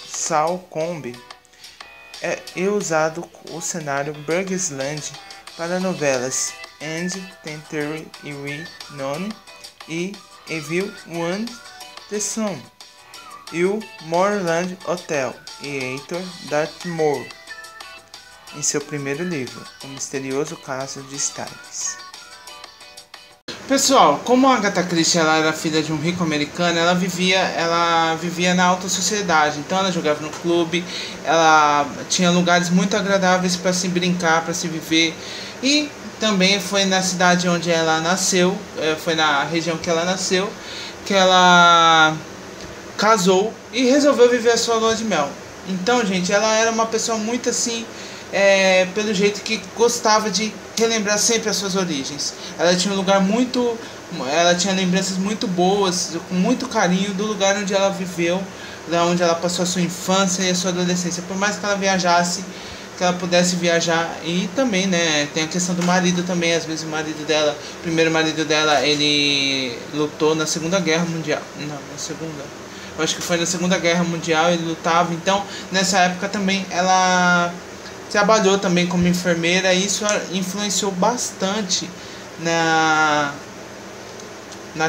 Speaker 1: Salcombe, e usado o cenário Burgesland para novelas And Tenterry e We None e Evil One The Sun e o Moorland Hotel e Heitor Dartmoor em seu primeiro livro, O Misterioso Caso de Styles. Pessoal, como a Agatha Christie ela era filha de um rico americano, ela vivia na alta sociedade. Então ela jogava no clube, ela tinha lugares muito agradáveis para se brincar, para se viver. E também foi na cidade onde ela nasceu, foi na região que ela nasceu, que ela casou e resolveu viver a sua lua de mel. Então, gente, ela era uma pessoa muito assim, pelo jeito que gostava de relembrar sempre as suas origens. Ela tinha ela tinha lembranças muito boas, com muito carinho do lugar onde ela viveu, da onde ela passou a sua infância e a sua adolescência. Por mais que ela viajasse, que ela pudesse viajar. E também, né, tem a questão do marido também. Às vezes o primeiro marido dela, ele lutou na Segunda Guerra Mundial. Não, na Segunda. Eu acho que foi na Segunda Guerra Mundial, ele lutava. Então, nessa época também, ela trabalhou também como enfermeira, e isso influenciou bastante na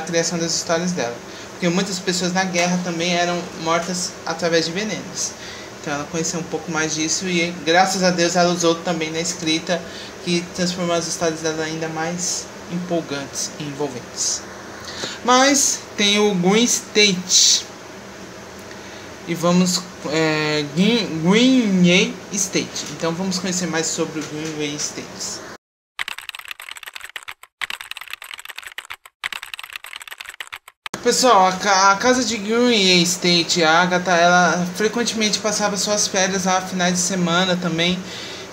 Speaker 1: criação das histórias dela. Porque muitas pessoas na guerra também eram mortas através de venenos. Então ela conheceu um pouco mais disso e, graças a Deus, ela usou também na escrita, que transformou as histórias dela ainda mais empolgantes e envolventes. Mas tem o Green State. E vamos Greenway Estate. Então vamos conhecer mais sobre o Greenway Estate. Pessoal, a casa de Greenway Estate, a Agatha, ela frequentemente passava suas férias a finais de semana também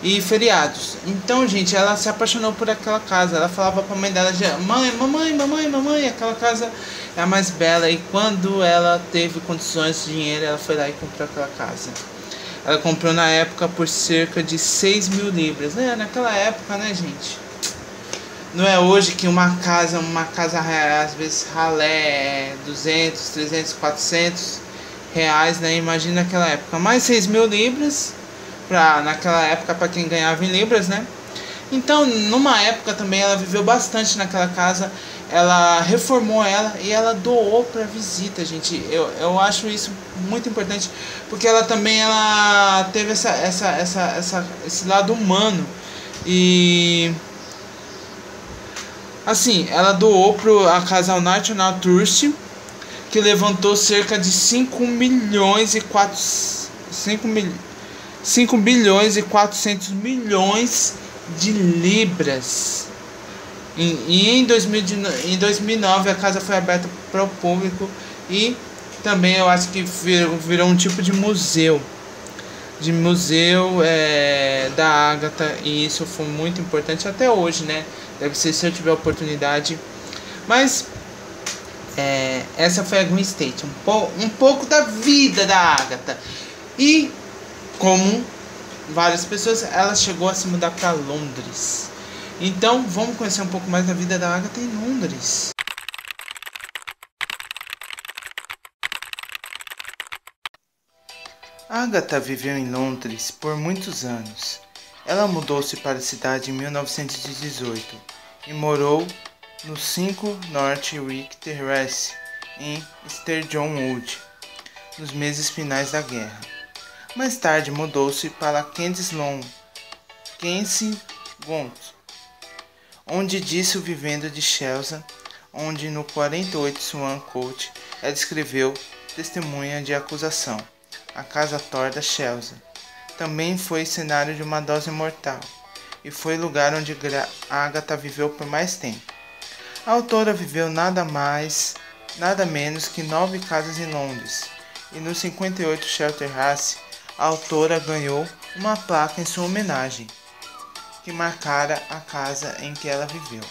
Speaker 1: e feriados. Então, gente, ela se apaixonou por aquela casa. Ela falava pra mãe dela: mamãe, aquela casa é a mais bela. E quando ela teve condições de dinheiro, ela foi lá e comprou aquela casa. Ela comprou na época por cerca de 6.000 libras. Naquela época, né, gente? Não é hoje que uma casa às vezes ralé 200, 300, 400 reais, né? Imagina naquela época. Mais 6.000 libras naquela época para quem ganhava em libras, né? Então, numa época também ela viveu bastante naquela casa. Ela reformou ela e ela doou para visita, gente. Eu acho isso muito importante, porque ela também teve esse lado humano. E assim, ela doou para a casa National Trust, que levantou cerca de 5 bilhões e 400 milhões de libras. E em 2009 a casa foi aberta para o público, e também eu acho que virou um tipo de museu. Da Agatha, e isso foi muito importante até hoje, né? Deve ser, se eu tiver oportunidade. Mas essa foi a Gwen Stacy, um pouco da vida da Agatha. E como várias pessoas, ela chegou a se mudar para Londres. Então vamos conhecer um pouco mais da vida da Agatha em Londres. Agatha viveu em Londres por muitos anos. Ela mudou-se para a cidade em 1918 e morou no 5 North Wick Terrace, em Sturgeon Wood, nos meses finais da guerra. Mais tarde mudou-se para Kensington, onde disse o vivendo de Chelsea, onde no 48 Swan Court ela escreveu testemunha de acusação. A Casa Torda Chelsea também foi cenário de uma dose mortal e foi lugar onde Agatha viveu por mais tempo. A autora viveu nada menos que 9 casas em Londres e no 58 Shelterhouse a autora ganhou uma placa em sua homenagem que marcara a casa em que ela viveu.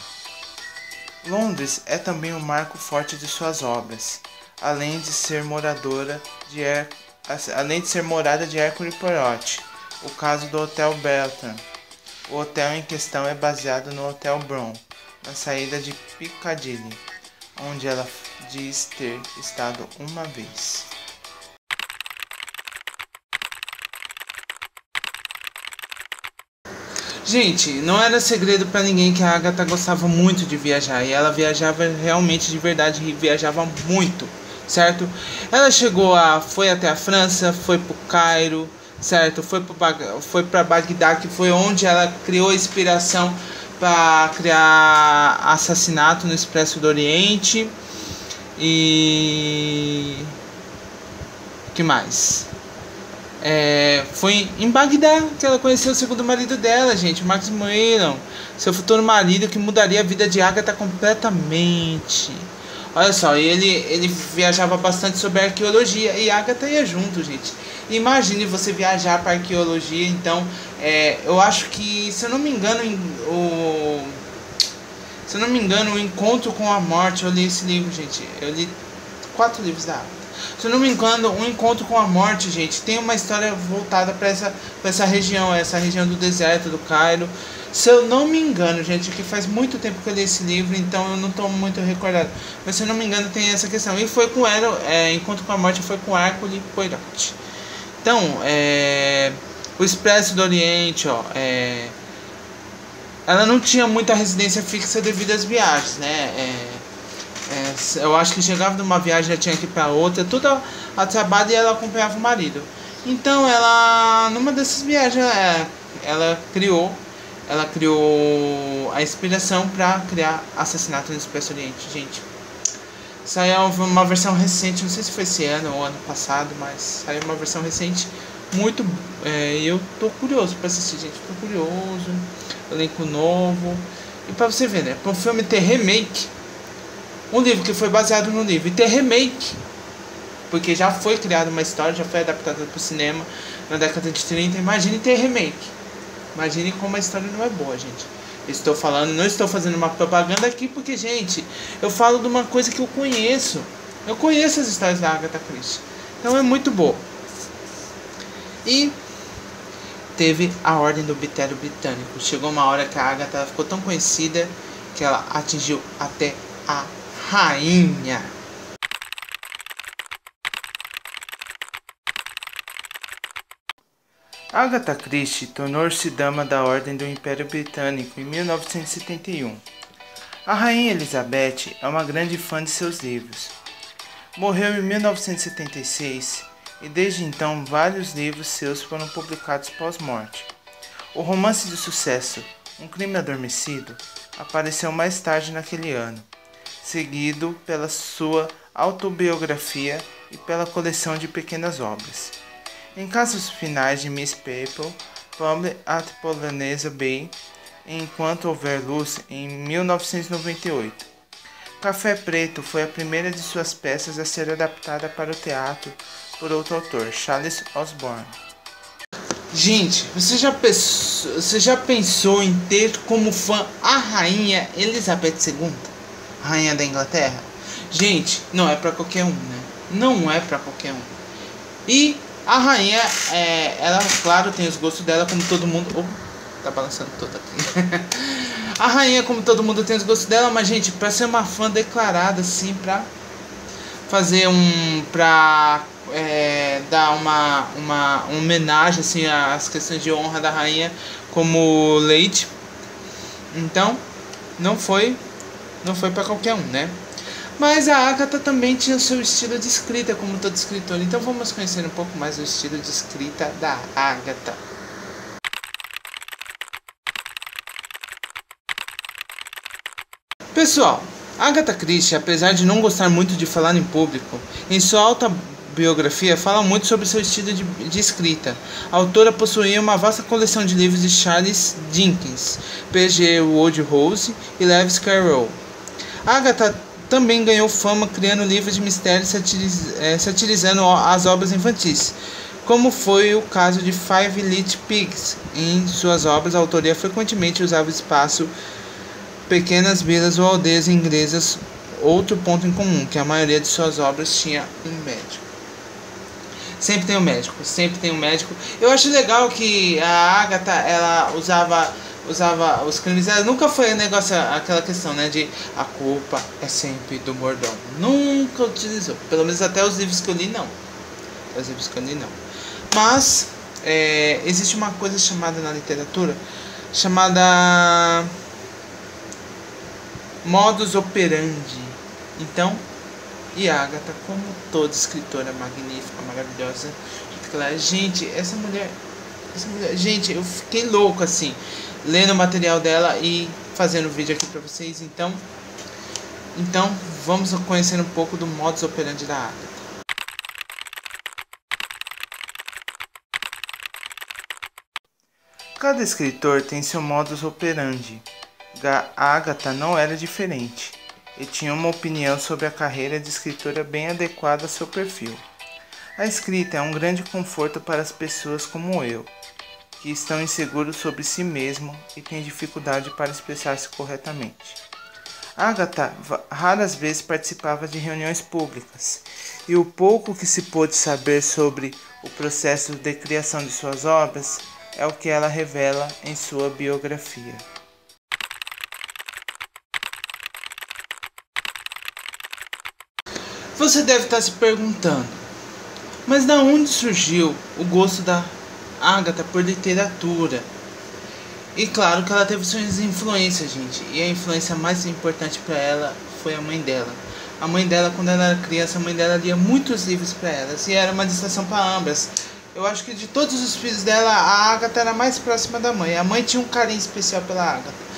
Speaker 1: Londres é também um marco forte de suas obras, além de ser morada de Hercule Poirot, o caso do Hotel Beltram. O hotel em questão é baseado no Hotel Bron, na saída de Piccadilly, onde ela diz ter estado uma vez. Gente, não era segredo pra ninguém que a Agatha gostava muito de viajar, e ela viajava realmente de verdade, e viajava muito, certo? Ela foi até a França, foi pro Cairo, certo? Foi para Bagdá, que foi onde ela criou a inspiração para criar Assassinato no Expresso do Oriente. E que mais? Foi em Bagdá que ela conheceu o segundo marido dela, gente, Maximilian, seu futuro marido, que mudaria a vida de Agatha completamente. Olha só, ele viajava bastante sobre arqueologia e Agatha ia junto, gente. Imagine você viajar para arqueologia. Então, eu acho que, se eu não me engano, o Encontro com a Morte, eu li esse livro, gente. Eu li 4 livros da Agatha. Se eu não me engano, o Encontro com a Morte, gente, tem uma história voltada para essa região do deserto do Cairo. Se eu não me engano, gente, que faz muito tempo que eu li esse livro, então eu não estou muito recordado. Mas se eu não me engano, tem essa questão. E foi com ela, Encontro com a Morte foi com Hercule Poirot. Então, o Expresso do Oriente, ela não tinha muita residência fixa devido às viagens, né? Eu acho que chegava de uma viagem, já tinha que ir para outra, tudo a trabalho, e ela acompanhava o marido. Então, numa dessas viagens, ela criou a inspiração para criar Assassinato no Expresso do Oriente, gente. Saiu uma versão recente, não sei se foi esse ano ou ano passado, mas saiu uma versão recente muito. E eu tô curioso para assistir, gente. Tô curioso. Elenco novo. E para você ver, né? Para um filme ter remake, um livro que foi baseado no livro, e ter remake, porque já foi criada uma história, já foi adaptada para o cinema na década de 30. Imagine ter remake. Imagine como a história não é boa, gente. Não estou fazendo uma propaganda aqui, porque, gente, eu falo de uma coisa que eu conheço. Eu conheço as histórias da Agatha Christie. Então é muito boa. E teve a Ordem do Obséquio Britânico. Chegou uma hora que a Agatha ficou tão conhecida que ela atingiu até a rainha. Agatha Christie tornou-se dama da Ordem do Império Britânico em 1971. A Rainha Elizabeth é uma grande fã de seus livros. Morreu em 1976 e desde então vários livros seus foram publicados pós-morte. O romance de sucesso Um Crime Adormecido apareceu mais tarde naquele ano, seguido pela sua autobiografia e pela coleção de pequenas obras. Em Casos Finais de Miss People, Public at Polynesia Bay, Enquanto Houver Luz, em 1998. Café Preto foi a primeira de suas peças a ser adaptada para o teatro por outro autor, Charles Osborne. Gente, você já pensou em ter como fã a Rainha Elizabeth II, Rainha da Inglaterra? Gente, não é pra qualquer um, né? Não é pra qualquer um. E a rainha, ela, claro, tem os gostos dela, como todo mundo... Oh, tá balançando toda aqui. A rainha, como todo mundo, tem os gostos dela, mas, gente, pra ser uma fã declarada, assim, pra fazer pra dar uma homenagem, assim, às questões de honra da rainha como Lady. Então, não foi pra qualquer um, né? Mas a Agatha também tinha o seu estilo de escrita, como todo escritor. Então vamos conhecer um pouco mais o estilo de escrita da Agatha. Pessoal, Agatha Christie, apesar de não gostar muito de falar em público, em sua autobiografia fala muito sobre seu estilo de escrita. A autora possuía uma vasta coleção de livros de Charles Dickens, P.G. Wodehouse e Lewis Carroll. Agatha também ganhou fama criando livros de mistério satirizando as obras infantis, como foi o caso de Five Little Pigs. Em suas obras, a autoria frequentemente usava o espaço pequenas vilas ou aldeias inglesas. Outro ponto em comum, que a maioria de suas obras tinha um médico. Sempre tem um médico. Eu acho legal que a Agatha, ela usava os crimes. Ela nunca foi aquela questão, né, de a culpa é sempre do mordomo. Nunca utilizou. Pelo menos até os livros que eu li, não. Mas existe uma coisa chamada na literatura, chamada modus operandi. Então, e a Agatha, como toda escritora magnífica, maravilhosa, gente, essa mulher, gente, eu fiquei louco assim, lendo o material dela e fazendo vídeo aqui pra vocês. Então vamos conhecer um pouco do modus operandi da Agatha. Cada escritor tem seu modus operandi. A Agatha não era diferente e tinha uma opinião sobre a carreira de escritora bem adequada ao seu perfil. A escrita é um grande conforto para as pessoas como eu, que estão inseguros sobre si mesmo e têm dificuldade para expressar-se corretamente. Agatha raras vezes participava de reuniões públicas, e o pouco que se pôde saber sobre o processo de criação de suas obras é o que ela revela em sua biografia. Você deve estar se perguntando, mas da onde surgiu o gosto da Agatha por literatura? E claro que ela teve suas influências, gente. E a influência mais importante para ela foi a mãe dela. A mãe dela, quando ela era criança, a mãe dela lia muitos livros para elas. E era uma distração para ambas. Eu acho que de todos os filhos dela, a Agatha era mais próxima da mãe. A mãe tinha um carinho especial pela Agatha.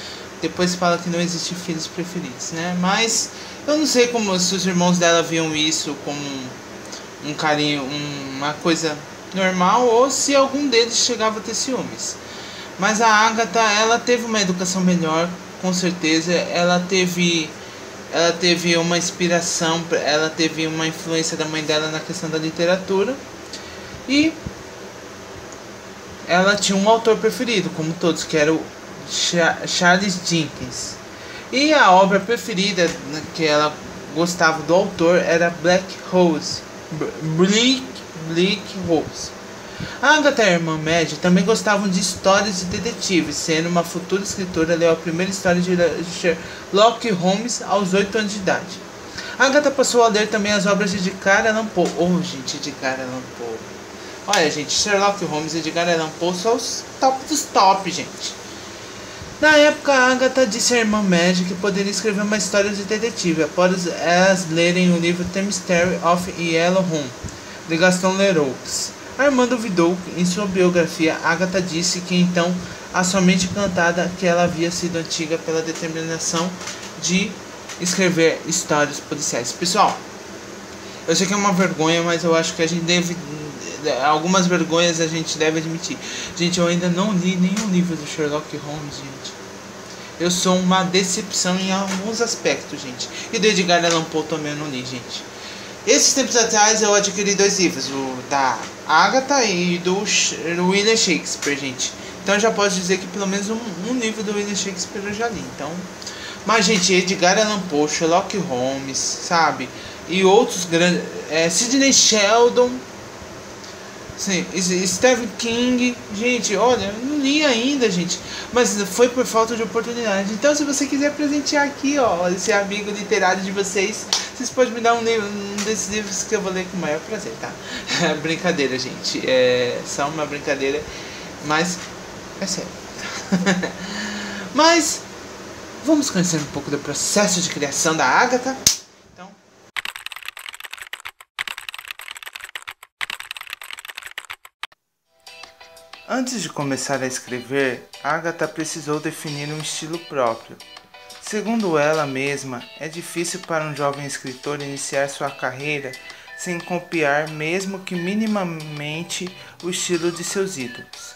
Speaker 1: Depois fala que não existem filhos preferidos, né? Mas eu não sei como se os irmãos dela viam isso como um carinho, uma coisa normal, ou se algum deles chegava a ter ciúmes. Mas a Agatha, ela teve uma educação melhor, com certeza. Ela teve uma inspiração, ela teve uma influência da mãe dela na questão da literatura. E ela tinha um autor preferido, como todos, que era o Charles Dickens. E a obra preferida que ela gostava do autor era Bleak Rose. A Agatha e a irmã Maggie também gostavam de histórias de detetives, sendo uma futura escritora, leu a primeira história de Sherlock Holmes aos 8 anos de idade. A Agatha passou a ler também as obras de Edgar Allan Poe. Oh, gente, Edgar Allan Poe. Olha, gente, Sherlock Holmes e Edgar Allan Poe são os top dos top, gente. Na época, a Agatha disse à irmã Maggie que poderia escrever uma história de detetive após elas lerem o livro The Mystery of Yellow Room, de Gaston Leroux. A irmã duvidou. Em sua biografia, Agatha disse que então a somente cantada que ela havia sido antiga pela determinação de escrever histórias policiais. Pessoal, eu sei que é uma vergonha, mas eu acho que a gente deve... Algumas vergonhas a gente deve admitir. Gente, eu ainda não li nenhum livro do Sherlock Holmes, gente. Eu sou uma decepção em alguns aspectos, gente. E do Edgar Allan Poe também eu não li, gente. Esses tempos atrás eu adquiri 2 livros, o da Agatha e do William Shakespeare, gente. Então eu já posso dizer que pelo menos um livro do William Shakespeare eu já li. Então Mas, gente, Edgar Allan Poe, Sherlock Holmes, sabe? E outros grandes... Sidney Sheldon, sim, Stephen King. Gente, olha, eu não li ainda, gente. Mas foi por falta de oportunidade. Então, se você quiser presentear aqui, ó, esse amigo literário de vocês podem me dar um desses livros que eu vou ler com o maior prazer, tá? Brincadeira, gente. É só uma brincadeira, mas é sério. Mas vamos conhecer um pouco do processo de criação da Agatha. Então, antes de começar a escrever, Agatha precisou definir um estilo próprio. Segundo ela mesma, é difícil para um jovem escritor iniciar sua carreira sem copiar mesmo que minimamente o estilo de seus ídolos.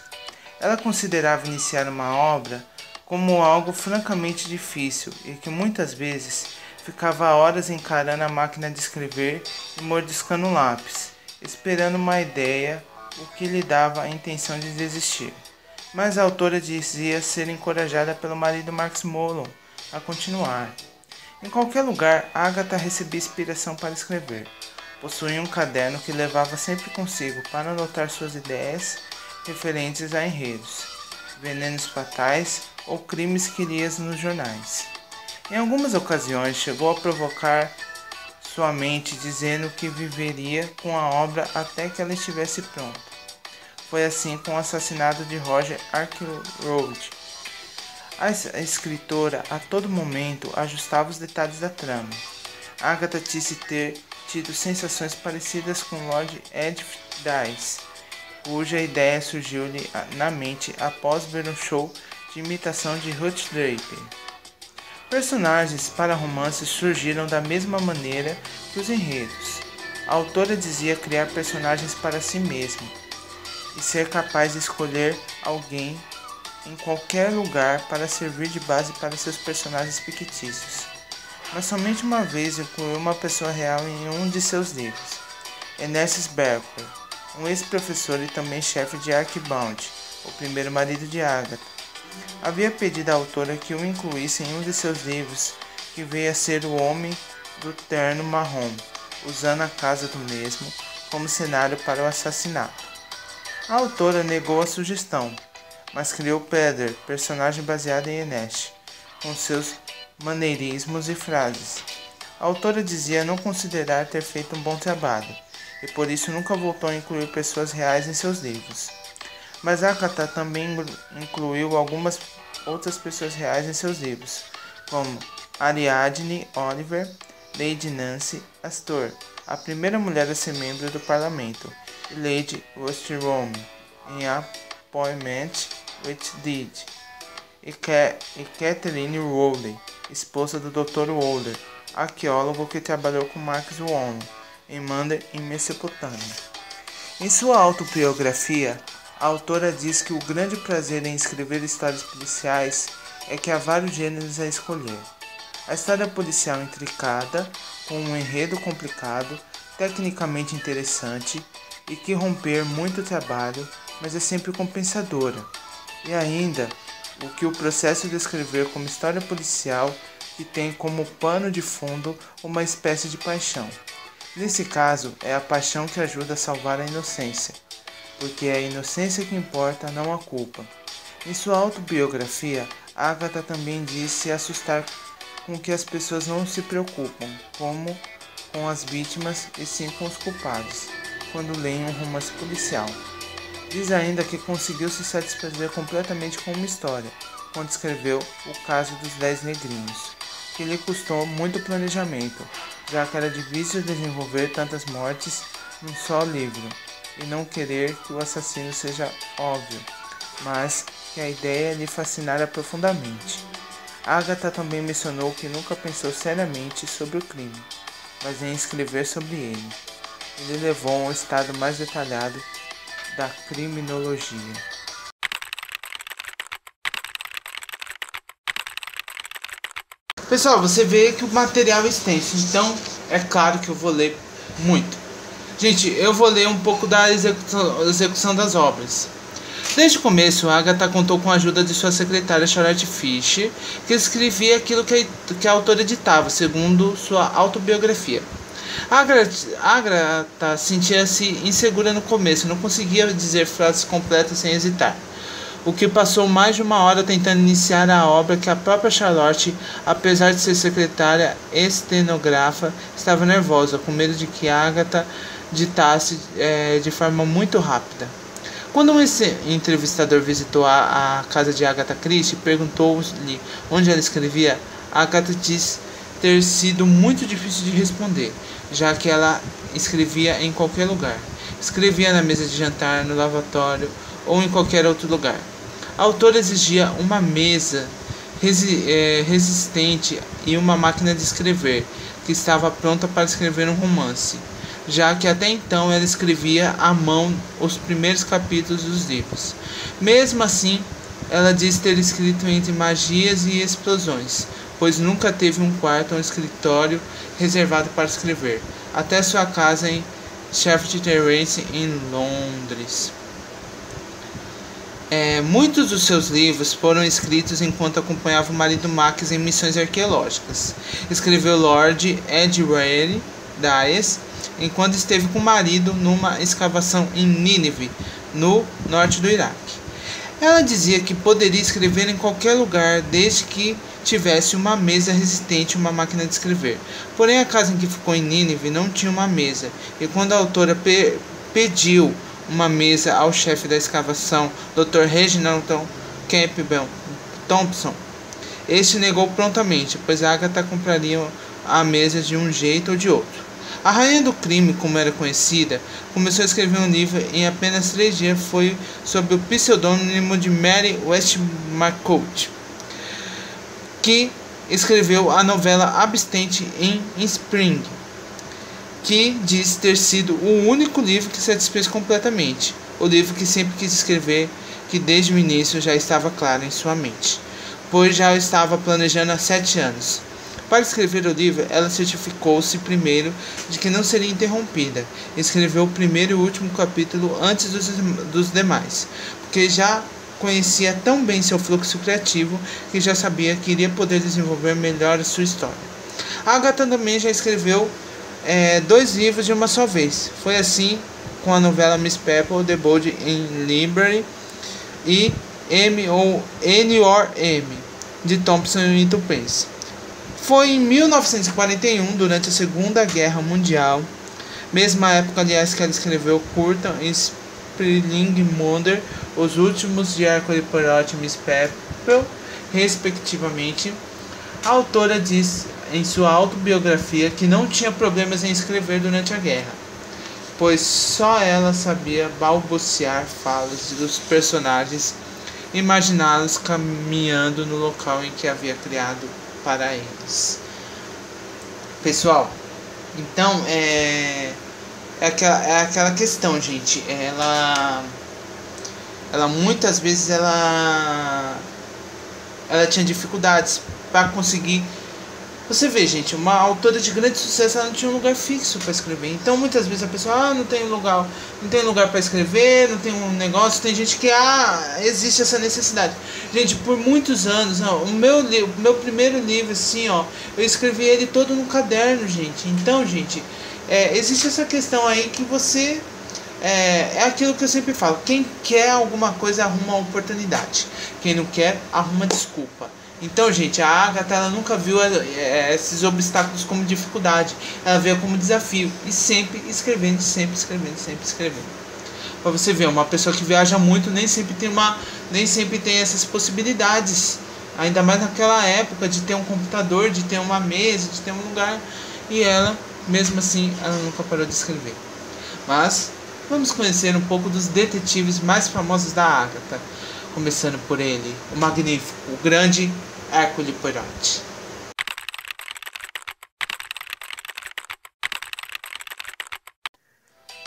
Speaker 1: Ela considerava iniciar uma obra como algo francamente difícil e que muitas vezes ficava horas encarando a máquina de escrever e mordiscando o lápis, esperando uma ideia, o que lhe dava a intenção de desistir. Mas a autora dizia ser encorajada pelo marido Max Mollon a continuar. Em qualquer lugar, Agatha recebia inspiração para escrever. Possuía um caderno que levava sempre consigo para anotar suas ideias referentes a enredos, venenos fatais ou crimes que lia nos jornais. Em algumas ocasiões chegou a provocar sua mente dizendo que viveria com a obra até que ela estivesse pronta. Foi assim com o assassinato de Roger Ackroyd. A escritora a todo momento ajustava os detalhes da trama. Agatha disse ter tido sensações parecidas com Lord Edith Dice, cuja ideia surgiu-lhe na mente após ver um show de imitação de Ruth Draper. Personagens para romances surgiram da mesma maneira que os enredos. A autora dizia criar personagens para si mesma e ser capaz de escolher alguém em qualquer lugar para servir de base para seus personagens fictícios. Mas somente uma vez incluiu uma pessoa real em um de seus livros, Enéas Barker, um ex-professor e também chefe de Arquibound, o primeiro marido de Agatha. Havia pedido à autora que o incluísse em um de seus livros, que veio a ser O Homem do Terno Marrom, usando a casa do mesmo como cenário para o assassinato. A autora negou a sugestão, mas criou Peder, personagem baseado em Enéas, com seus maneirismos e frases. A autora dizia não considerar ter feito um bom trabalho, e por isso nunca voltou a incluir pessoas reais em seus livros. Mas Agatha também incluiu algumas outras pessoas reais em seus livros, como Ariadne Oliver, Lady Nancy Astor, a primeira mulher a ser membro do parlamento, e Lady Westerholm, em Appointment with Deed, e Catherine Rowley, esposa do Dr. Wowler, arqueólogo que trabalhou com Max Wong em Mander, em Mesopotâmia. Em sua autobiografia, a autora diz que o grande prazer em escrever histórias policiais é que há vários gêneros a escolher. A história policial intricada, com um enredo complicado, tecnicamente interessante e que romper muito trabalho, mas é sempre compensadora. E ainda, o que o processo de escrever como história policial que tem como pano de fundo uma espécie de paixão. Nesse caso, é a paixão que ajuda a salvar a inocência, porque é a inocência que importa, não a culpa. Em sua autobiografia, Agatha também diz se assustar com que as pessoas não se preocupam, como com as vítimas e sim com os culpados, quando leem um romance policial. Diz ainda que conseguiu se satisfazer completamente com uma história, quando escreveu O Caso dos 10 Negrinhos, que lhe custou muito planejamento, já que era difícil desenvolver tantas mortes num só livro, e não querer que o assassino seja óbvio, mas que a ideia lhe fascinara profundamente. Agatha também mencionou que nunca pensou seriamente sobre o crime, mas em escrever sobre ele. Ele levou a um estado mais detalhado da criminologia. Pessoal, você vê que o material é extenso, então é claro que eu vou ler muito. Gente, eu vou ler um pouco da execução das obras. Desde o começo, Agatha contou com a ajuda de sua secretária Charlotte Fisher, que escrevia aquilo que a autora ditava, segundo sua autobiografia. Agatha sentia-se insegura no começo, não conseguia dizer frases completas sem hesitar, o que passou mais de uma hora tentando iniciar a obra que a própria Charlotte, apesar de ser secretária estenógrafa, estava nervosa, com medo de que Agatha ditasse de forma muito rápida. Quando um entrevistador visitou a casa de Agatha Christie e perguntou-lhe onde ela escrevia, Agatha disse ter sido muito difícil de responder, já que ela escrevia em qualquer lugar. Escrevia na mesa de jantar, no lavatório ou em qualquer outro lugar. A autora exigia uma mesa resistente e uma máquina de escrever, que estava pronta para escrever um romance, já que até então ela escrevia à mão os primeiros capítulos dos livros. Mesmo assim, ela diz ter escrito entre magias e explosões, pois nunca teve um quarto ou um escritório reservado para escrever, até sua casa em Sheffield Terrace, em Londres. Muitos dos seus livros foram escritos enquanto acompanhava o marido Max em missões arqueológicas. Escreveu Lord Edgware Dias enquanto esteve com o marido numa escavação em Nínive, no norte do Iraque. Ela dizia que poderia escrever em qualquer lugar desde que tivesse uma mesa resistente e uma máquina de escrever. Porém, a casa em que ficou em Nínive não tinha uma mesa, e quando a autora pediu uma mesa ao chefe da escavação, Dr. Reginald Campbell Thompson, este negou prontamente, pois Agatha compraria a mesa de um jeito ou de outro. A rainha do crime, como era conhecida, começou a escrever um livro em apenas 3 dias. Foi sob o pseudônimo de Mary Westmacott, que escreveu a novela Abstinente em Spring, que diz ter sido o único livro que satisfez completamente, o livro que sempre quis escrever, que desde o início já estava claro em sua mente, pois já o estava planejando há 7 anos. Para escrever o livro, ela certificou-se primeiro de que não seria interrompida. Escreveu o primeiro e o último capítulo antes dos demais, porque já conhecia tão bem seu fluxo criativo que já sabia que iria poder desenvolver melhor a sua história. Agatha também já escreveu 2 livros de uma só vez. Foi assim com a novela Miss Pepper, The Bold in Library e M ou N or M, de Thompson e Tupence. Foi em 1941, durante a Segunda Guerra Mundial, mesma época, aliás, que ela escreveu curta Spring Mother, Os Últimos de Hercule Poirot e Miss Pepper, respectivamente. A autora diz em sua autobiografia que não tinha problemas em escrever durante a guerra, pois só ela sabia balbuciar falas dos personagens, imaginá-los caminhando no local em que havia criado para eles. Pessoal, então é aquela questão, gente. Ela muitas vezes ela tinha dificuldades para conseguir. Você vê, gente, uma autora de grande sucesso, ela não tinha um lugar fixo para escrever. Então, muitas vezes a pessoa, não tem lugar para escrever, não tem um negócio. Tem gente que, existe essa necessidade. Gente, por muitos anos, o meu primeiro livro, assim, eu escrevi ele todo no caderno, gente. Então, gente, existe essa questão aí que você... É aquilo que eu sempre falo. Quem quer alguma coisa, arruma uma oportunidade. Quem não quer, arruma desculpa. Então, gente, a Agatha, ela nunca viu esses obstáculos como dificuldade. Ela veio como desafio. E sempre escrevendo, sempre escrevendo. Pra você ver, uma pessoa que viaja muito nem sempre tem essas possibilidades. Ainda mais naquela época de ter um computador, de ter uma mesa, de ter um lugar. E ela, mesmo assim, ela nunca parou de escrever. Mas vamos conhecer um pouco dos detetives mais famosos da Agatha. Começando por ele, o magnífico, o grande Hercule Poirot.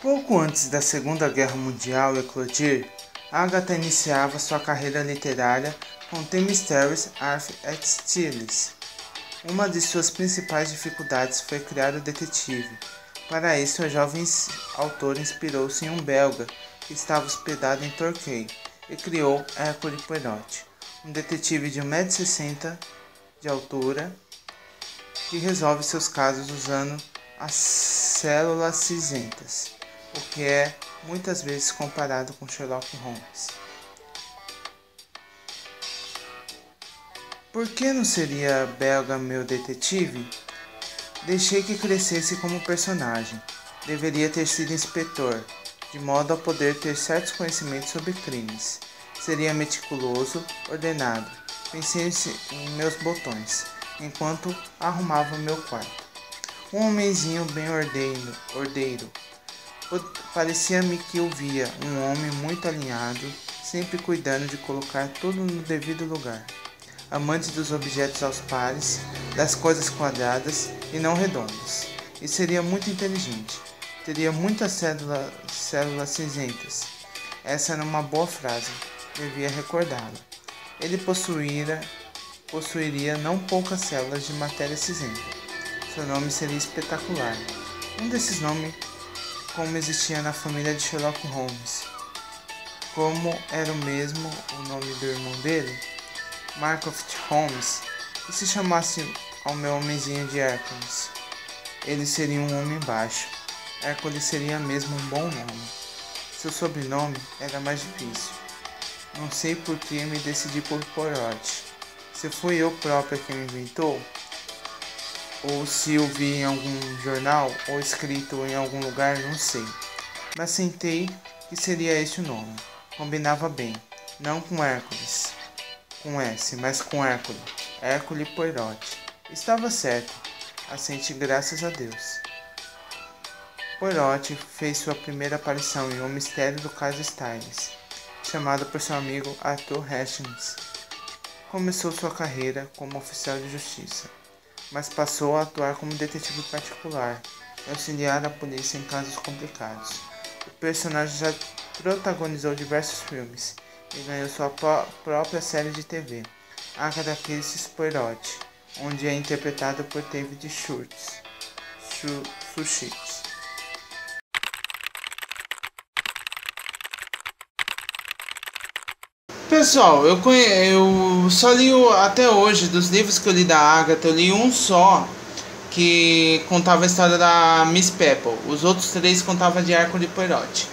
Speaker 1: Pouco antes da Segunda Guerra Mundial eclodir, Agatha iniciava sua carreira literária com The Mysterious Art at Steeles. Uma de suas principais dificuldades foi criar o detetive. Para isso, a jovem autora inspirou-se em um belga que estava hospedado em Torquay, e criou Hercule Poirot, um detetive de 1,60 m de altura que resolve seus casos usando as células cinzentas, o que é muitas vezes comparado com Sherlock Holmes. Por que não seria belga meu detetive? Deixei que crescesse como personagem. Deveria ter sido inspetor, de modo a poder ter certos conhecimentos sobre crimes. Seria meticuloso, ordenado. Pensei em meus botões, enquanto arrumava meu quarto. Um homenzinho bem ordeiro. Parecia-me que eu via um homem muito alinhado, sempre cuidando de colocar tudo no devido lugar. Amante dos objetos aos pares, das coisas quadradas e não redondas. E seria muito inteligente. Teria muitas células cinzentas. Essa era uma boa frase. Devia recordá-la. Ele possuiria não poucas células de matéria cinzenta. Seu nome seria espetacular. Um desses nomes como existia na família de Sherlock Holmes. Como era o mesmo o nome do irmão dele, Mycroft Holmes, e se chamasse ao meu homenzinho de Hércules. Ele seria um homem baixo. Hércules seria mesmo um bom nome. Seu sobrenome era mais difícil. Não sei por que me decidi por Poirot. Se fui eu própria quem o inventou, ou se o vi em algum jornal ou escrito em algum lugar, não sei. Mas sentei que seria esse o nome. Combinava bem, não com Hércules, com S, mas com Hércules. Hercule Poirot. Estava certo. Assenti graças a Deus. Poirot fez sua primeira aparição em O Mistério do Caso Styles, chamado por seu amigo Arthur Hastings. Começou sua carreira como oficial de justiça, mas passou a atuar como detetive particular e auxiliar a polícia em casos complicados. O personagem já protagonizou diversos filmes e ganhou sua própria série de TV, Agatha Christie's Poirot, onde é interpretado por David Schultz. Pessoal, eu só li até hoje, dos livros que eu li da Agatha, eu li um só que contava a história da Miss Peppel. Os outros 3 contavam de Hercule Poirot.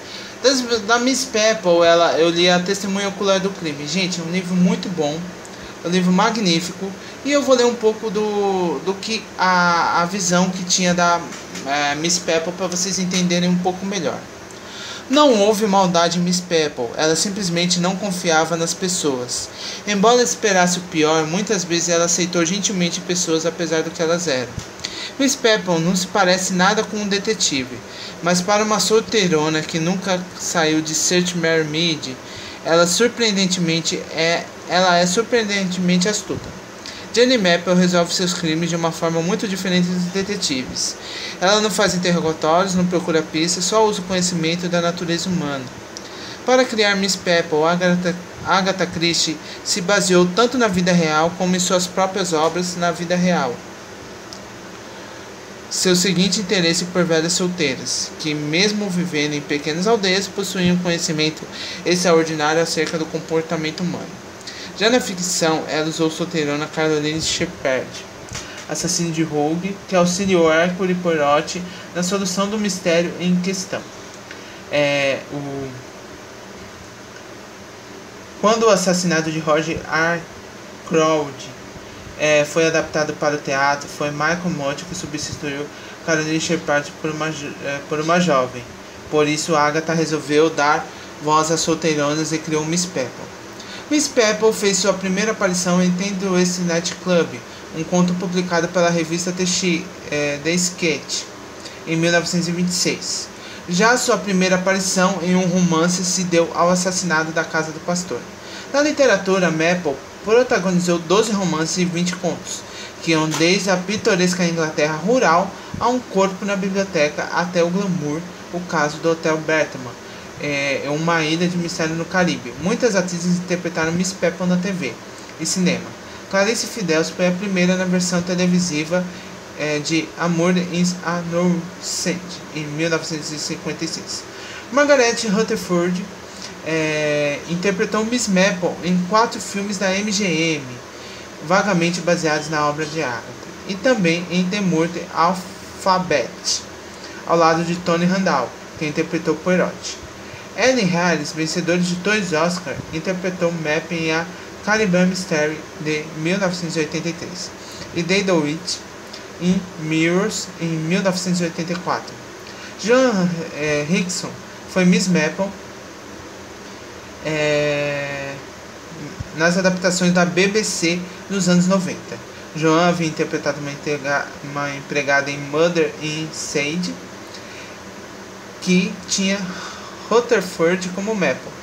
Speaker 1: Da Miss Peppel, eu li A Testemunha Ocular do Crime. Gente, é um livro muito bom, é um livro magnífico. E eu vou ler um pouco do que a visão que tinha da Miss Peppel para vocês entenderem um pouco melhor. Não houve maldade em Miss Peppel, ela simplesmente não confiava nas pessoas. Embora esperasse o pior, muitas vezes ela aceitou gentilmente pessoas apesar do que elas eram. Miss Peppel não se parece nada com um detetive, mas para uma solteirona que nunca saiu de St. Mary Mead, ela é surpreendentemente astuta. Jenny Maple resolve seus crimes de uma forma muito diferente dos detetives. Ela não faz interrogatórios, não procura pistas, só usa o conhecimento da natureza humana. Para criar Miss Peppel, Agatha Christie se baseou tanto na vida real como em suas próprias obras na vida real. Seu seguinte interesse por velhas solteiras, que mesmo vivendo em pequenas aldeias, possuíam conhecimento extraordinário acerca do comportamento humano. Já na ficção, ela usou a solteirona Caroline Shepard, assassino de Rogue, que auxiliou Hercule Poirot na solução do mistério em questão. Quando o assassinato de Roger Ackroyd foi adaptado para o teatro, foi Michael Mott que substituiu Caroline Shepard por uma jovem. Por isso, Agatha resolveu dar voz às solteironas e criou Miss Peppel. Miss Peppel fez sua primeira aparição em Ten West Night Club, um conto publicado pela revista The Sketch, em 1926. Já sua primeira aparição em um romance se deu ao assassinato da Casa do Pastor. Na literatura, Maple protagonizou 12 romances e 20 contos, que iam desde a pitoresca Inglaterra rural a um corpo na biblioteca até o glamour, o caso do Hotel Bertman, uma ilha de mistério no Caribe. Muitas atrizes interpretaram Miss Peppel na TV e cinema. Clarice Fidelcio foi a primeira na versão televisiva de Amour Innocent, em 1956. Margaret Rutherford interpretou Miss Maple em 4 filmes da MGM, vagamente baseados na obra de Agatha, e também em The Murder Alphabet, ao lado de Tony Randall, que interpretou Poirot. Ellen Harris, vencedora de 2 Oscars, interpretou Maple em A Caribbean Mystery de 1983 e Dade Witt em Mirrors em 1984. Joan Hickson foi Miss Maple nas adaptações da BBC nos anos 90. Joan havia interpretado uma empregada em Murder in Sade, que tinha Rutherford como Maple.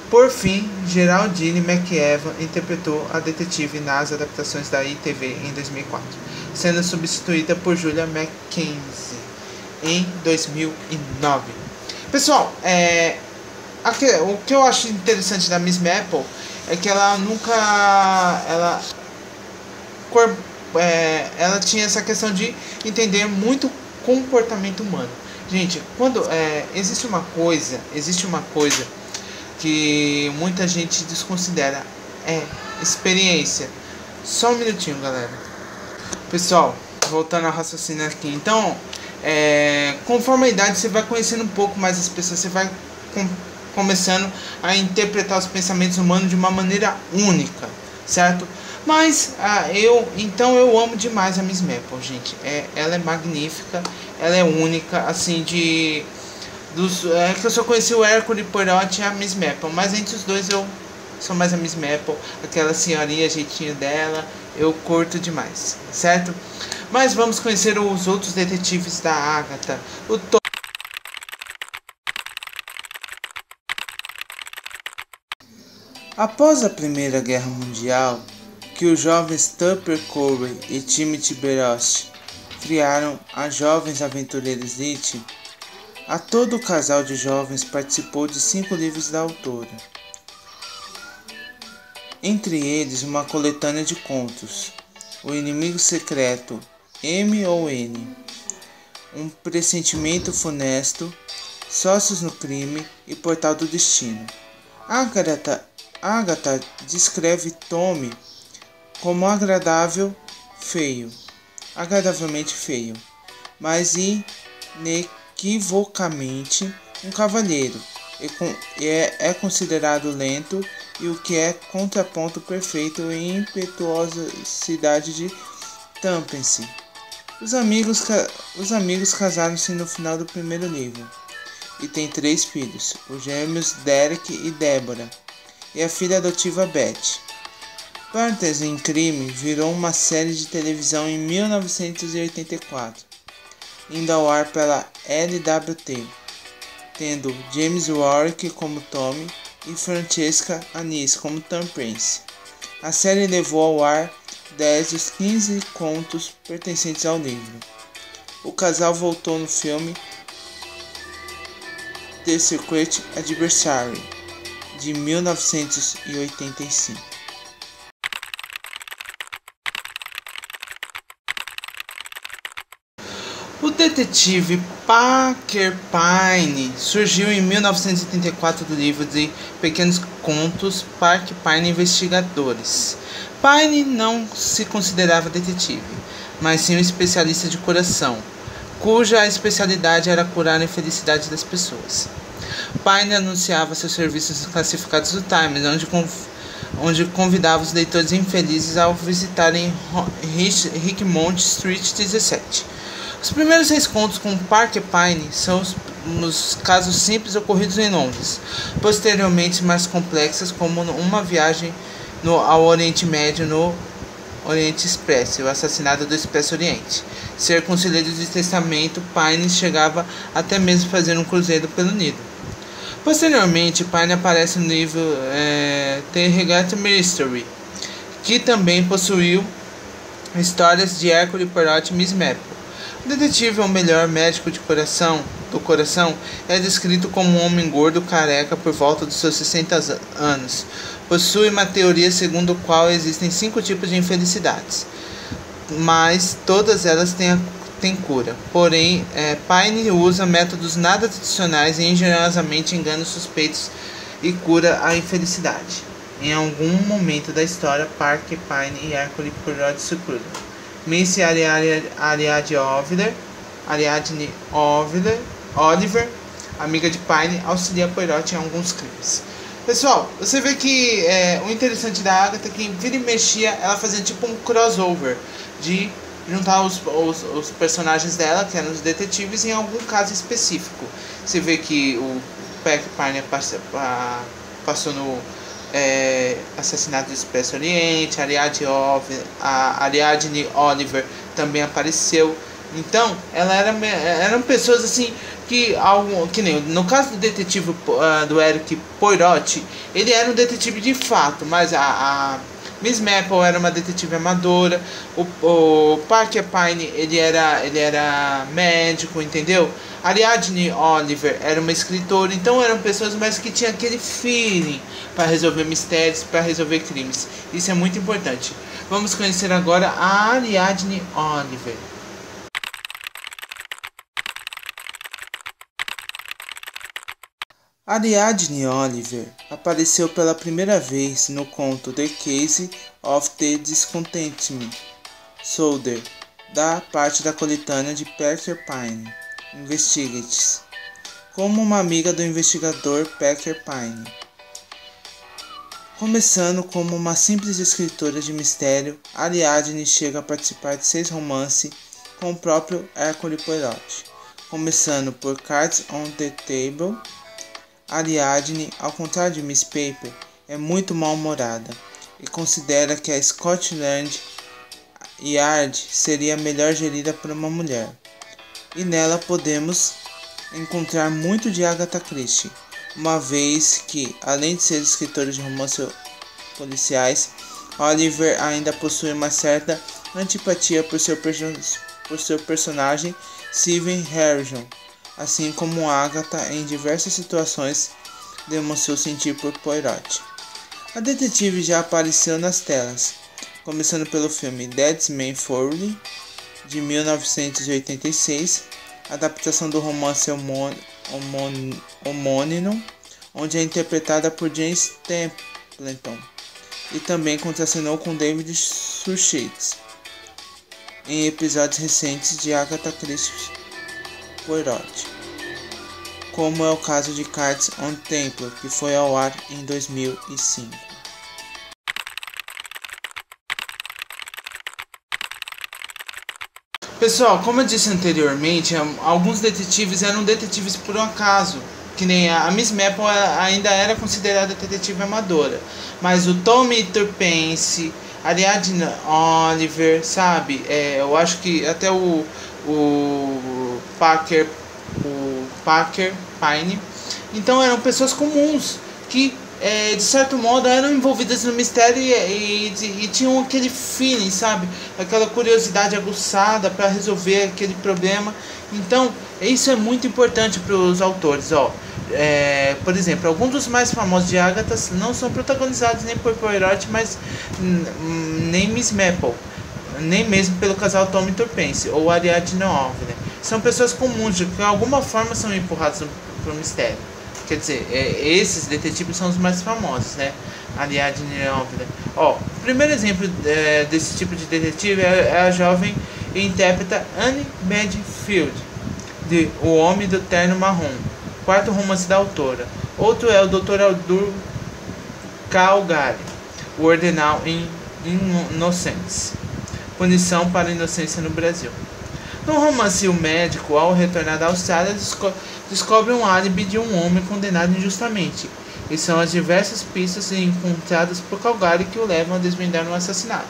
Speaker 1: Por fim, Geraldine McEwan interpretou a detetive nas adaptações da ITV em 2004, sendo substituída por Julia Mackenzie em 2009. Pessoal, o que eu acho interessante da Miss Maple é que ela nunca ela tinha essa questão de entender muito comportamento humano. Gente, quando existe uma coisa que muita gente desconsidera, é experiência. Só um minutinho, galera. Pessoal, voltando ao raciocínio aqui. Então, conforme a idade, você vai conhecendo um pouco mais as pessoas, você vai começando a interpretar os pensamentos humanos de uma maneira única, certo? Mas eu amo demais a Miss Maple, gente. Ela é magnífica, ela é única, assim, que eu só conheci o Hercule Poirot e a Miss Maple, mas entre os dois eu sou mais a Miss Maple, aquela senhorinha, jeitinho dela, eu curto demais, certo? Mas vamos conhecer os outros detetives da Agatha. Após a Primeira Guerra Mundial, que os jovens Tupper Corey e Timothy Berosh criaram a Jovens Aventureiras Elite, a todo o casal de jovens participou de 5 livros da autora. Entre eles, uma coletânea de contos, O Inimigo Secreto, M ou N, Um Pressentimento Funesto, Sócios no Crime e Portal do Destino. Agatha descreve Tommy como agradavelmente feio, mas inequivocamente um cavalheiro, é considerado lento e o que é contraponto perfeito em impetuosidade de Tampence. Os amigos casaram-se no final do primeiro livro e têm 3 filhos, os gêmeos Derek e Deborah, e a filha adotiva Beth. Partners em Crime virou uma série de televisão em 1984, indo ao ar pela LWT, tendo James Warwick como Tommy e Francesca Annis como Tampence. A série levou ao ar 10 dos 15 contos pertencentes ao livro. O casal voltou no filme The Secret Adversary, de 1985. O detetive Parker Pyne surgiu em 1984 do livro de pequenos contos Parker Pyne Investigadores. Pyne não se considerava detetive, mas sim um especialista de curação, cuja especialidade era curar a infelicidade das pessoas. Pyne anunciava seus serviços classificados do Times, onde convidava os leitores infelizes a visitarem Richmond Street 17. Os primeiros 6 contos com Parker Pyne são os casos simples ocorridos em Londres, posteriormente mais complexos, como uma viagem ao Oriente Médio no Oriente Expresso, o assassinato do Expresso Oriente. Ser conselheiro de testamento, Pyne chegava até mesmo a fazer um cruzeiro pelo Nilo. Posteriormente, Pyne aparece no livro The Regatta Mystery, que também possuiu histórias de Hercule Poirot e Miss Maple. O detetive, ou melhor, médico do coração, é descrito como um homem gordo, careca, por volta dos seus 60 anos. Possui uma teoria segundo a qual existem 5 tipos de infelicidades, mas todas elas têm cura. Porém, Pyne usa métodos nada tradicionais e engenhosamente engana os suspeitos e cura a infelicidade. Em algum momento da história, Parker Pyne e Hercule Poirot se cruzam. Miss Ariadne Oliver, amiga de Pyne, auxilia Poirot em alguns crimes. Pessoal, você vê que o interessante da Agatha é que vira e mexia, ela fazia tipo um crossover de juntar os personagens dela, que eram os detetives, em algum caso específico. Você vê que o Parker Pyne passou no Assassinato do Expresso Oriente, a Ariadne Oliver também apareceu. Então, eram pessoas assim que nem no caso do detetive do Hercule Poirot, ele era um detetive de fato, mas a Miss Maple era uma detetive amadora, o Parker Pyne ele era médico, entendeu? Ariadne Oliver era uma escritora, então eram pessoas mais que tinham aquele feeling para resolver mistérios, para resolver crimes. Isso é muito importante. Vamos conhecer agora a Ariadne Oliver. Ariadne Oliver apareceu pela primeira vez no conto The Case of the Discontented Soldier, da parte da coletânea de Parker Pyne, Investigates, como uma amiga do investigador Parker Pyne. Começando como uma simples escritora de mistério, Ariadne chega a participar de 6 romances com o próprio Hercule Poirot, começando por Cards on the Table. Ariadne, ao contrário de Miss Paper, é muito mal-humorada e considera que a Scotland Yard seria melhor gerida por uma mulher. E nela podemos encontrar muito de Agatha Christie, uma vez que, além de ser escritora de romances policiais, Oliver ainda possui uma certa antipatia por seu personagem Steven Harrison, assim como Agatha em diversas situações demonstrou sentir por Poirot. A detetive já apareceu nas telas, começando pelo filme Dead Man's Folly, de 1986, adaptação do romance homônimo, onde é interpretada por James Templeton, e também contracenou com David Suchet em episódios recentes de Agatha Christie Poirot, como é o caso de Cards on Temple, que foi ao ar em 2005. Pessoal, como eu disse anteriormente, alguns detetives eram detetives por um acaso, que nem a Miss Maple ainda era considerada detetive amadora, mas o Tommy Turpence, Ariadne Oliver, sabe? Eu acho que até o Parker Pyne. Então eram pessoas comuns que de certo modo eram envolvidas no mistério e tinham aquele feeling, sabe? Aquela curiosidade aguçada para resolver aquele problema. Então isso é muito importante para os autores, por exemplo, alguns dos mais famosos de Agatha não são protagonizados nem por Poirot, mas nem Miss Maple, nem mesmo pelo casal Tommy Turpence ou Ariadne Oliver. São pessoas comuns que de alguma forma são empurradas para o mistério. Quer dizer, esses detetives são os mais famosos, né? Ariadne Oliver. O primeiro exemplo desse tipo de detetive é a jovem intérpreta Anne Bedfield, de O Homem do Terno Marrom, quarto romance da autora. Outro é o Dr. Arthur Calgary, o Ordinal Innocence, Punição para a Inocência no Brasil. No romance, o médico, ao retornar da Austrália, descobre um álibi de um homem condenado injustamente, e são as diversas pistas encontradas por Calgary que o levam a desvendar um assassinato.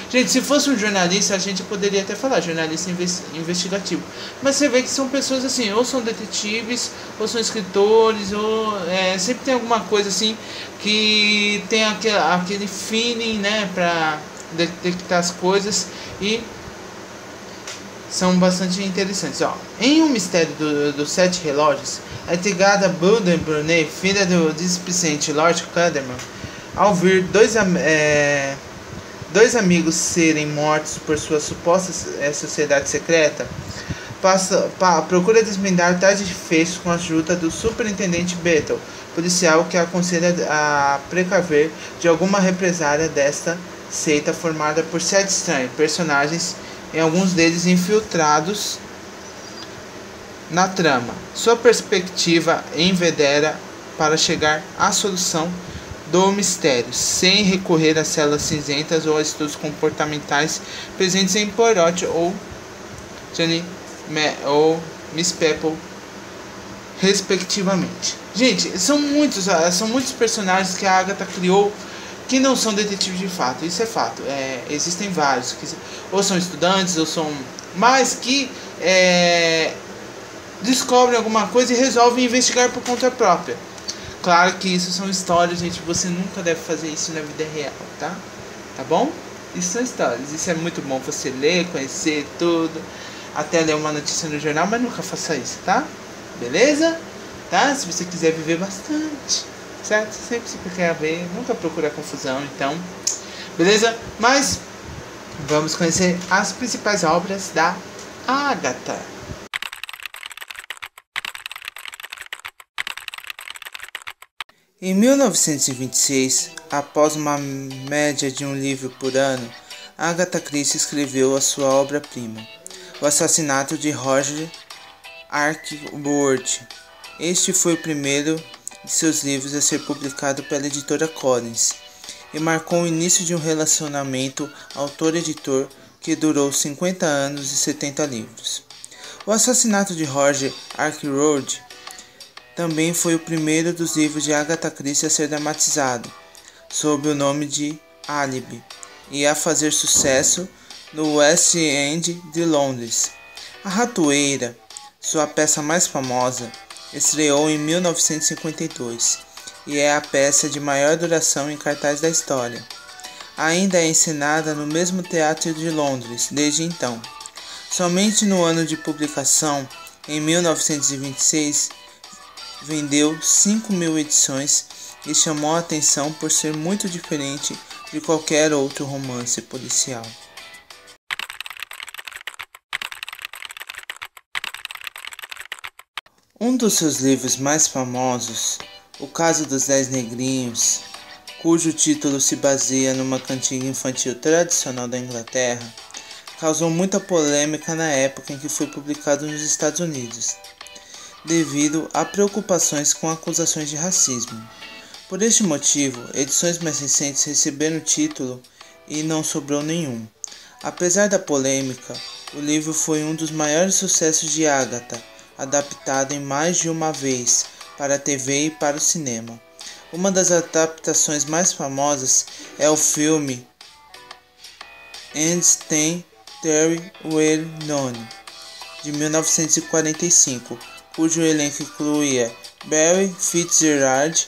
Speaker 1: Gente, se fosse um jornalista, a gente poderia até falar jornalista investigativo, mas você vê que são pessoas assim, ou são detetives, ou são escritores, ou sempre tem alguma coisa assim que tem aquele feeling, né, para detectar as coisas, e são bastante interessantes. Em Um Mistério dos Sete Relógios, a intrigada Buden Brunet, filha do displicente Lord Cunderman, ao ver dois amigos serem mortos por sua suposta sociedade secreta, procura desvendar tais desfechos com a ajuda do superintendente Battle, policial que aconselha a precaver de alguma represália desta seita formada por 7 estranhos personagens, e alguns deles infiltrados na trama. Sua perspectiva envedera para chegar à solução do mistério, sem recorrer a células cinzentas ou a estudos comportamentais presentes em Poirot ou Miss Peppel, respectivamente. Gente, são muitos personagens que a Agatha criou que não são detetives de fato, isso é fato. Existem vários que ou são estudantes ou são, mas que descobrem alguma coisa e resolvem investigar por conta própria. Claro que isso são histórias, gente. Você nunca deve fazer isso na vida real, tá? Tá bom? Isso são histórias. Isso é muito bom você ler, conhecer tudo, até ler uma notícia no jornal, mas nunca faça isso, tá? Beleza? Tá? Se você quiser viver bastante, certo? Sempre se quer ver, nunca procura confusão, então, beleza? Mas vamos conhecer as principais obras da Agatha. Em 1926, após uma média de um livro por ano, Agatha Christie escreveu a sua obra-prima, O Assassinato de Roger Ackroyd. Este foi o primeiro de seus livros a ser publicado pela editora Collins e marcou o início de um relacionamento autor-editor que durou 50 anos e 70 livros. O Assassinato de Roger Ackroyd também foi o primeiro dos livros de Agatha Christie a ser dramatizado, sob o nome de Alibi, e a fazer sucesso no West End de Londres. A Ratoeira, sua peça mais famosa, estreou em 1952 e é a peça de maior duração em cartaz da história. Ainda é encenada no mesmo teatro de Londres desde então. Somente no ano de publicação, em 1926, vendeu 5.000 edições e chamou a atenção por ser muito diferente de qualquer outro romance policial. Um dos seus livros mais famosos, O Caso dos 10 Negrinhos, cujo título se baseia numa cantiga infantil tradicional da Inglaterra, causou muita polêmica na época em que foi publicado nos Estados Unidos, devido a preocupações com acusações de racismo. Por este motivo, edições mais recentes receberam o título e não sobrou nenhum. Apesar da polêmica, o livro foi um dos maiores sucessos de Agatha, adaptado em mais de uma vez para a TV e para o cinema. Uma das adaptações mais famosas é o filme And Then There Were None, de 1945, cujo elenco incluía Barry Fitzgerald,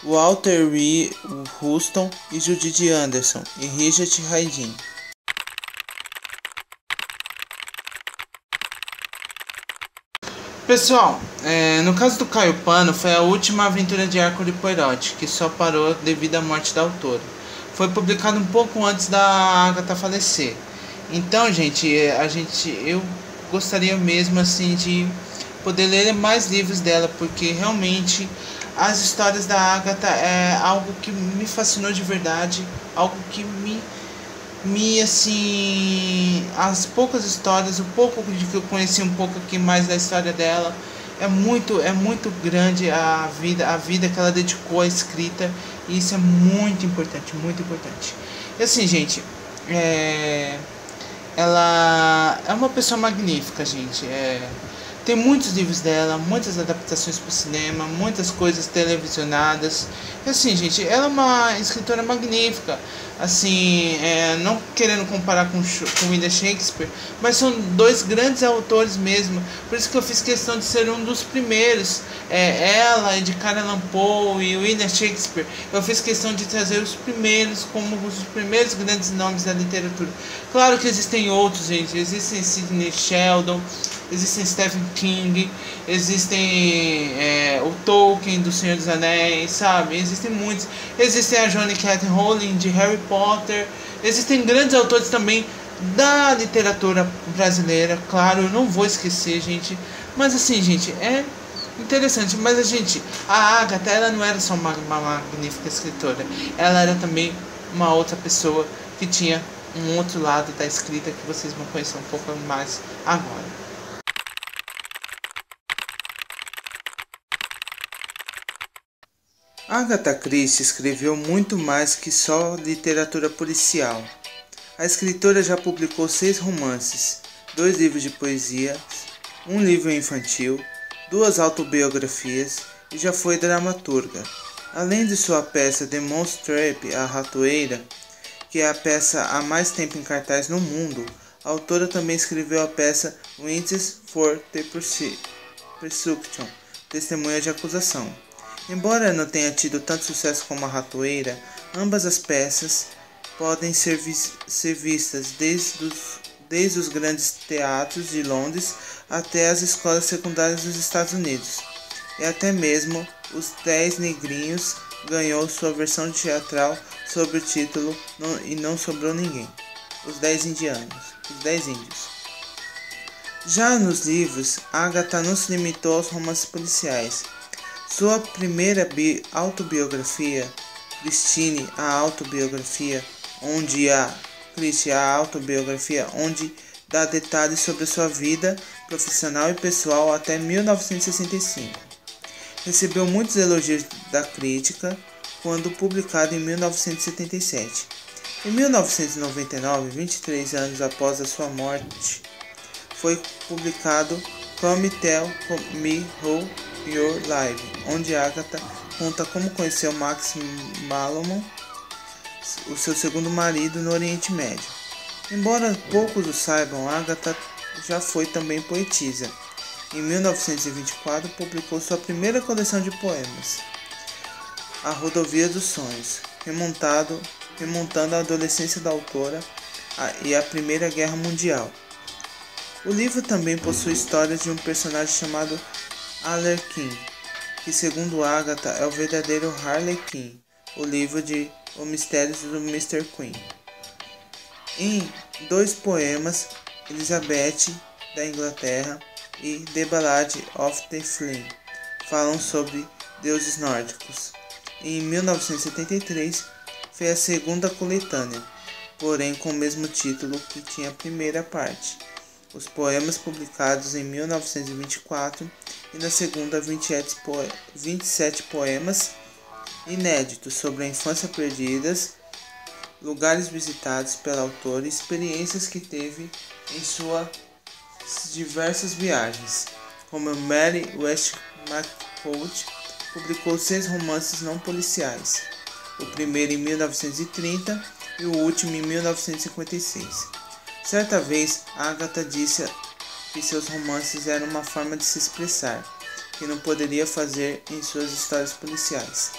Speaker 1: Walter Huston e Judith Anderson e Richard Haydn. Pessoal, no caso do Caio Pano, foi a última aventura de Hercule Poirot, que só parou devido à morte da autora. Foi publicado um pouco antes da Agatha falecer. Então, gente, eu gostaria mesmo assim de poder ler mais livros dela, porque realmente as histórias da Agatha é algo que me fascinou de verdade, algo que assim, as poucas histórias, o pouco que eu conheci um pouco aqui mais da história dela, é muito grande a vida que ela dedicou à escrita, e isso é muito importante, muito importante. E assim, gente, ela é uma pessoa magnífica, gente. Tem muitos livros dela, muitas adaptações para o cinema, muitas coisas televisionadas. E assim, gente, ela é uma escritora magnífica. Assim, não querendo comparar com William Shakespeare, mas são dois grandes autores mesmo. Por isso que eu fiz questão de ser um dos primeiros. Ela, Edgar Allan Poe e William Shakespeare. Eu fiz questão de trazer os primeiros como os primeiros grandes nomes da literatura. Claro que existem outros, gente. Existem Sidney Sheldon, existem Stephen King, existem o Tolkien do Senhor dos Anéis, sabe? Existem muitos. Existem a J.K. Rowling de Harry Potter. Existem grandes autores também da literatura brasileira, claro, eu não vou esquecer, gente. Mas assim, gente, interessante. Mas a Agatha, ela não era só uma magnífica escritora, ela era também uma outra pessoa que tinha um outro lado da escrita que vocês vão conhecer um pouco mais agora. Agatha Christie escreveu muito mais que só literatura policial. A escritora já publicou 6 romances, 2 livros de poesia, um livro infantil, 2 autobiografias e já foi dramaturga. Além de sua peça The Mouse Trap, A Ratoeira, que é a peça há mais tempo em cartaz no mundo, a autora também escreveu a peça Witness for the Persecution, Testemunha de Acusação. Embora não tenha tido tanto sucesso como A Ratoeira, ambas as peças podem ser vistas desde os grandes teatros de Londres até as escolas secundárias dos Estados Unidos. E até mesmo Os 10 Negrinhos ganhou sua versão teatral sob o título E Não Sobrou Ninguém, Os 10 Indianos, Os 10 Índios. Já nos livros, Agatha não se limitou aos romances policiais. Sua primeira autobiografia, Christine, a autobiografia, onde dá detalhes sobre sua vida profissional e pessoal até 1965. Recebeu muitos elogios da crítica quando publicado em 1977. Em 1999, 23 anos após a sua morte, foi publicado Come Tell Me How Your Life, onde Agatha conta como conheceu Max Malone, o seu segundo marido, no Oriente Médio. Embora poucos o saibam, Agatha já foi também poetisa. Em 1924, publicou sua primeira coleção de poemas, A Rodovia dos Sonhos, remontando a adolescência da autora e a Primeira Guerra Mundial. O livro também possui histórias de um personagem chamado Arlequim, que segundo Agatha é o verdadeiro Harlequin, o livro de O Mistério do Mr. Queen. Em 2 poemas, Elizabeth da Inglaterra e The Ballad of the Flame falam sobre deuses nórdicos. Em 1973, foi a segunda coletânea, porém com o mesmo título que tinha a primeira parte. Os poemas publicados em 1924 e na segunda 27 poemas inéditos sobre a infância perdidas, lugares visitados pela autora e experiências que teve em suas diversas viagens. Como Mary Westmacott publicou 6 romances não policiais, o primeiro em 1930 e o último em 1956. Certa vez, Agatha disse que seus romances eram uma forma de se expressar, que não poderia fazer em suas histórias policiais.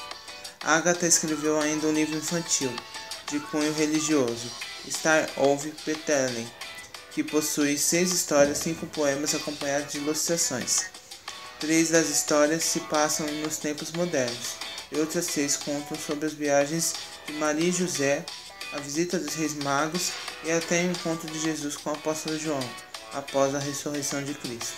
Speaker 1: Agatha escreveu ainda um livro infantil, de cunho religioso, Star of Bethlehem, que possui 6 histórias, 5 poemas acompanhados de ilustrações. 3 das histórias se passam nos tempos modernos, e outras 6 contam sobre as viagens de Maria e José, a visita dos Reis Magos e até o encontro de Jesus com o apóstolo João, após a ressurreição de Cristo.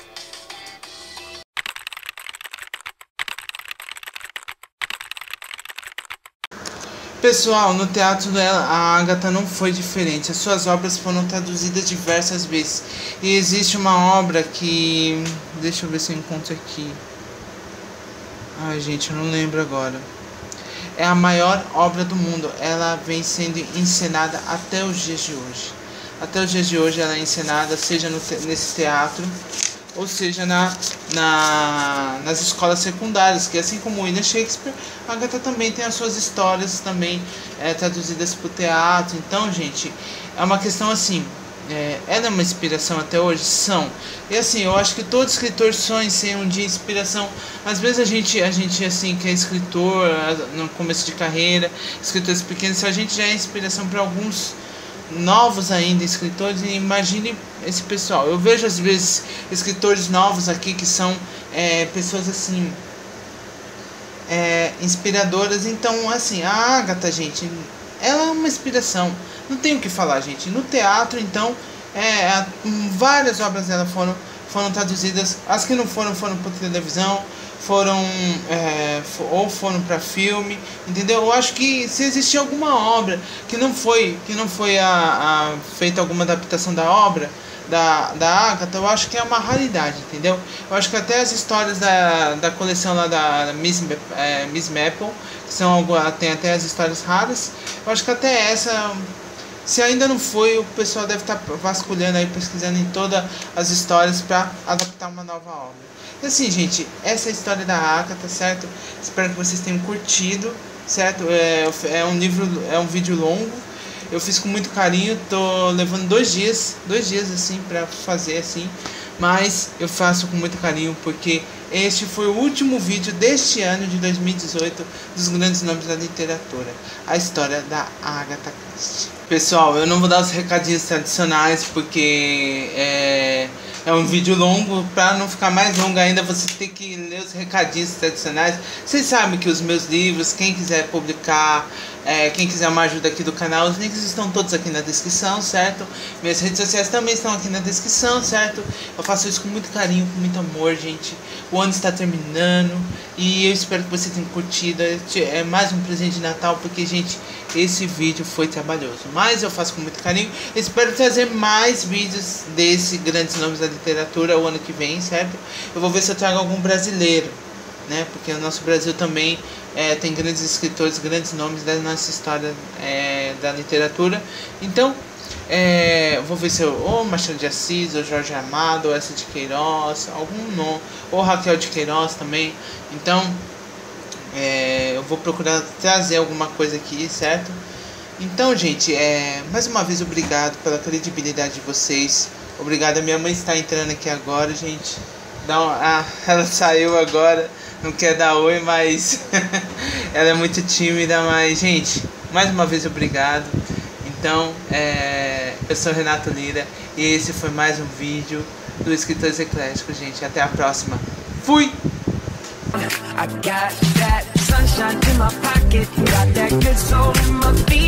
Speaker 1: Pessoal, no teatro dela, a Agatha não foi diferente. As suas obras foram traduzidas diversas vezes. E existe uma obra que... deixa eu ver se eu encontro aqui. Ai, gente, eu não lembro agora. É a maior obra do mundo. Ela vem sendo encenada até os dias de hoje. Até os dias de hoje ela é encenada, seja nesse teatro, ou seja nas escolas secundárias, que assim como William Shakespeare, a Agatha também tem as suas histórias também traduzidas para o teatro. Então, gente, é uma questão assim, ela é uma inspiração até hoje? São. E assim, eu acho que todo escritor sonha em ser um dia inspiração. Às vezes a gente assim, que é escritor no começo de carreira, escritores pequenos, a gente já é inspiração para alguns novos ainda escritores, e imagine esse pessoal. Eu vejo às vezes escritores novos aqui que são pessoas assim inspiradoras. Então assim, a Agatha, gente, ela é uma inspiração, não tem o que falar, gente. No teatro, então, várias obras dela foram traduzidas. As que não foram para televisão, ou foram para filme, entendeu? Eu acho que se existir alguma obra que não foi feita alguma adaptação da obra da Agatha, eu acho que é uma raridade, entendeu? Eu acho que até as histórias da coleção lá da Miss Maple, que tem até as histórias raras, eu acho que até essa, se ainda não foi, o pessoal deve estar vasculhando aí, pesquisando em todas as histórias para adaptar uma nova obra. E assim, gente, essa é a história da Agatha, certo? Espero que vocês tenham curtido, certo? É um vídeo longo. Eu fiz com muito carinho, tô levando 2 dias assim para fazer assim, mas eu faço com muito carinho porque este foi o último vídeo deste ano de 2018 dos grandes nomes da literatura, a história da Agatha Christie. Pessoal, eu não vou dar os recadinhos tradicionais porque é um vídeo longo. Para não ficar mais longo ainda, você tem que ler os recadinhos tradicionais. Vocês sabem que os meus livros, quem quiser publicar, quem quiser uma ajuda aqui do canal, os links estão todos aqui na descrição, certo? Minhas redes sociais também estão aqui na descrição, certo? Eu faço isso com muito carinho, com muito amor, gente. O ano está terminando e eu espero que vocês tenham curtido. É mais um presente de Natal, porque, gente, esse vídeo foi trabalhoso, mas eu faço com muito carinho. Espero trazer mais vídeos desse grandes nomes da literatura o ano que vem, certo? Eu vou ver se eu trago algum brasileiro, né? Porque o nosso Brasil também tem grandes escritores, grandes nomes da nossa história da literatura. Então, eu vou ver se ou Machado de Assis, ou Jorge Amado, ou Essa de Queiroz, algum nome, ou Raquel de Queiroz também. Então, eu vou procurar trazer alguma coisa aqui, certo? Então, gente, mais uma vez obrigado pela credibilidade de vocês. Obrigado, a minha mãe está entrando aqui agora, gente. Ela saiu agora, não quer dar oi, mas ela é muito tímida, mas, gente, mais uma vez obrigado. Então, eu sou Renato Lira e esse foi mais um vídeo do Escritores Ecléticos, gente. Até a próxima. Fui! I got that sunshine in my pocket, got that good soul in my feet.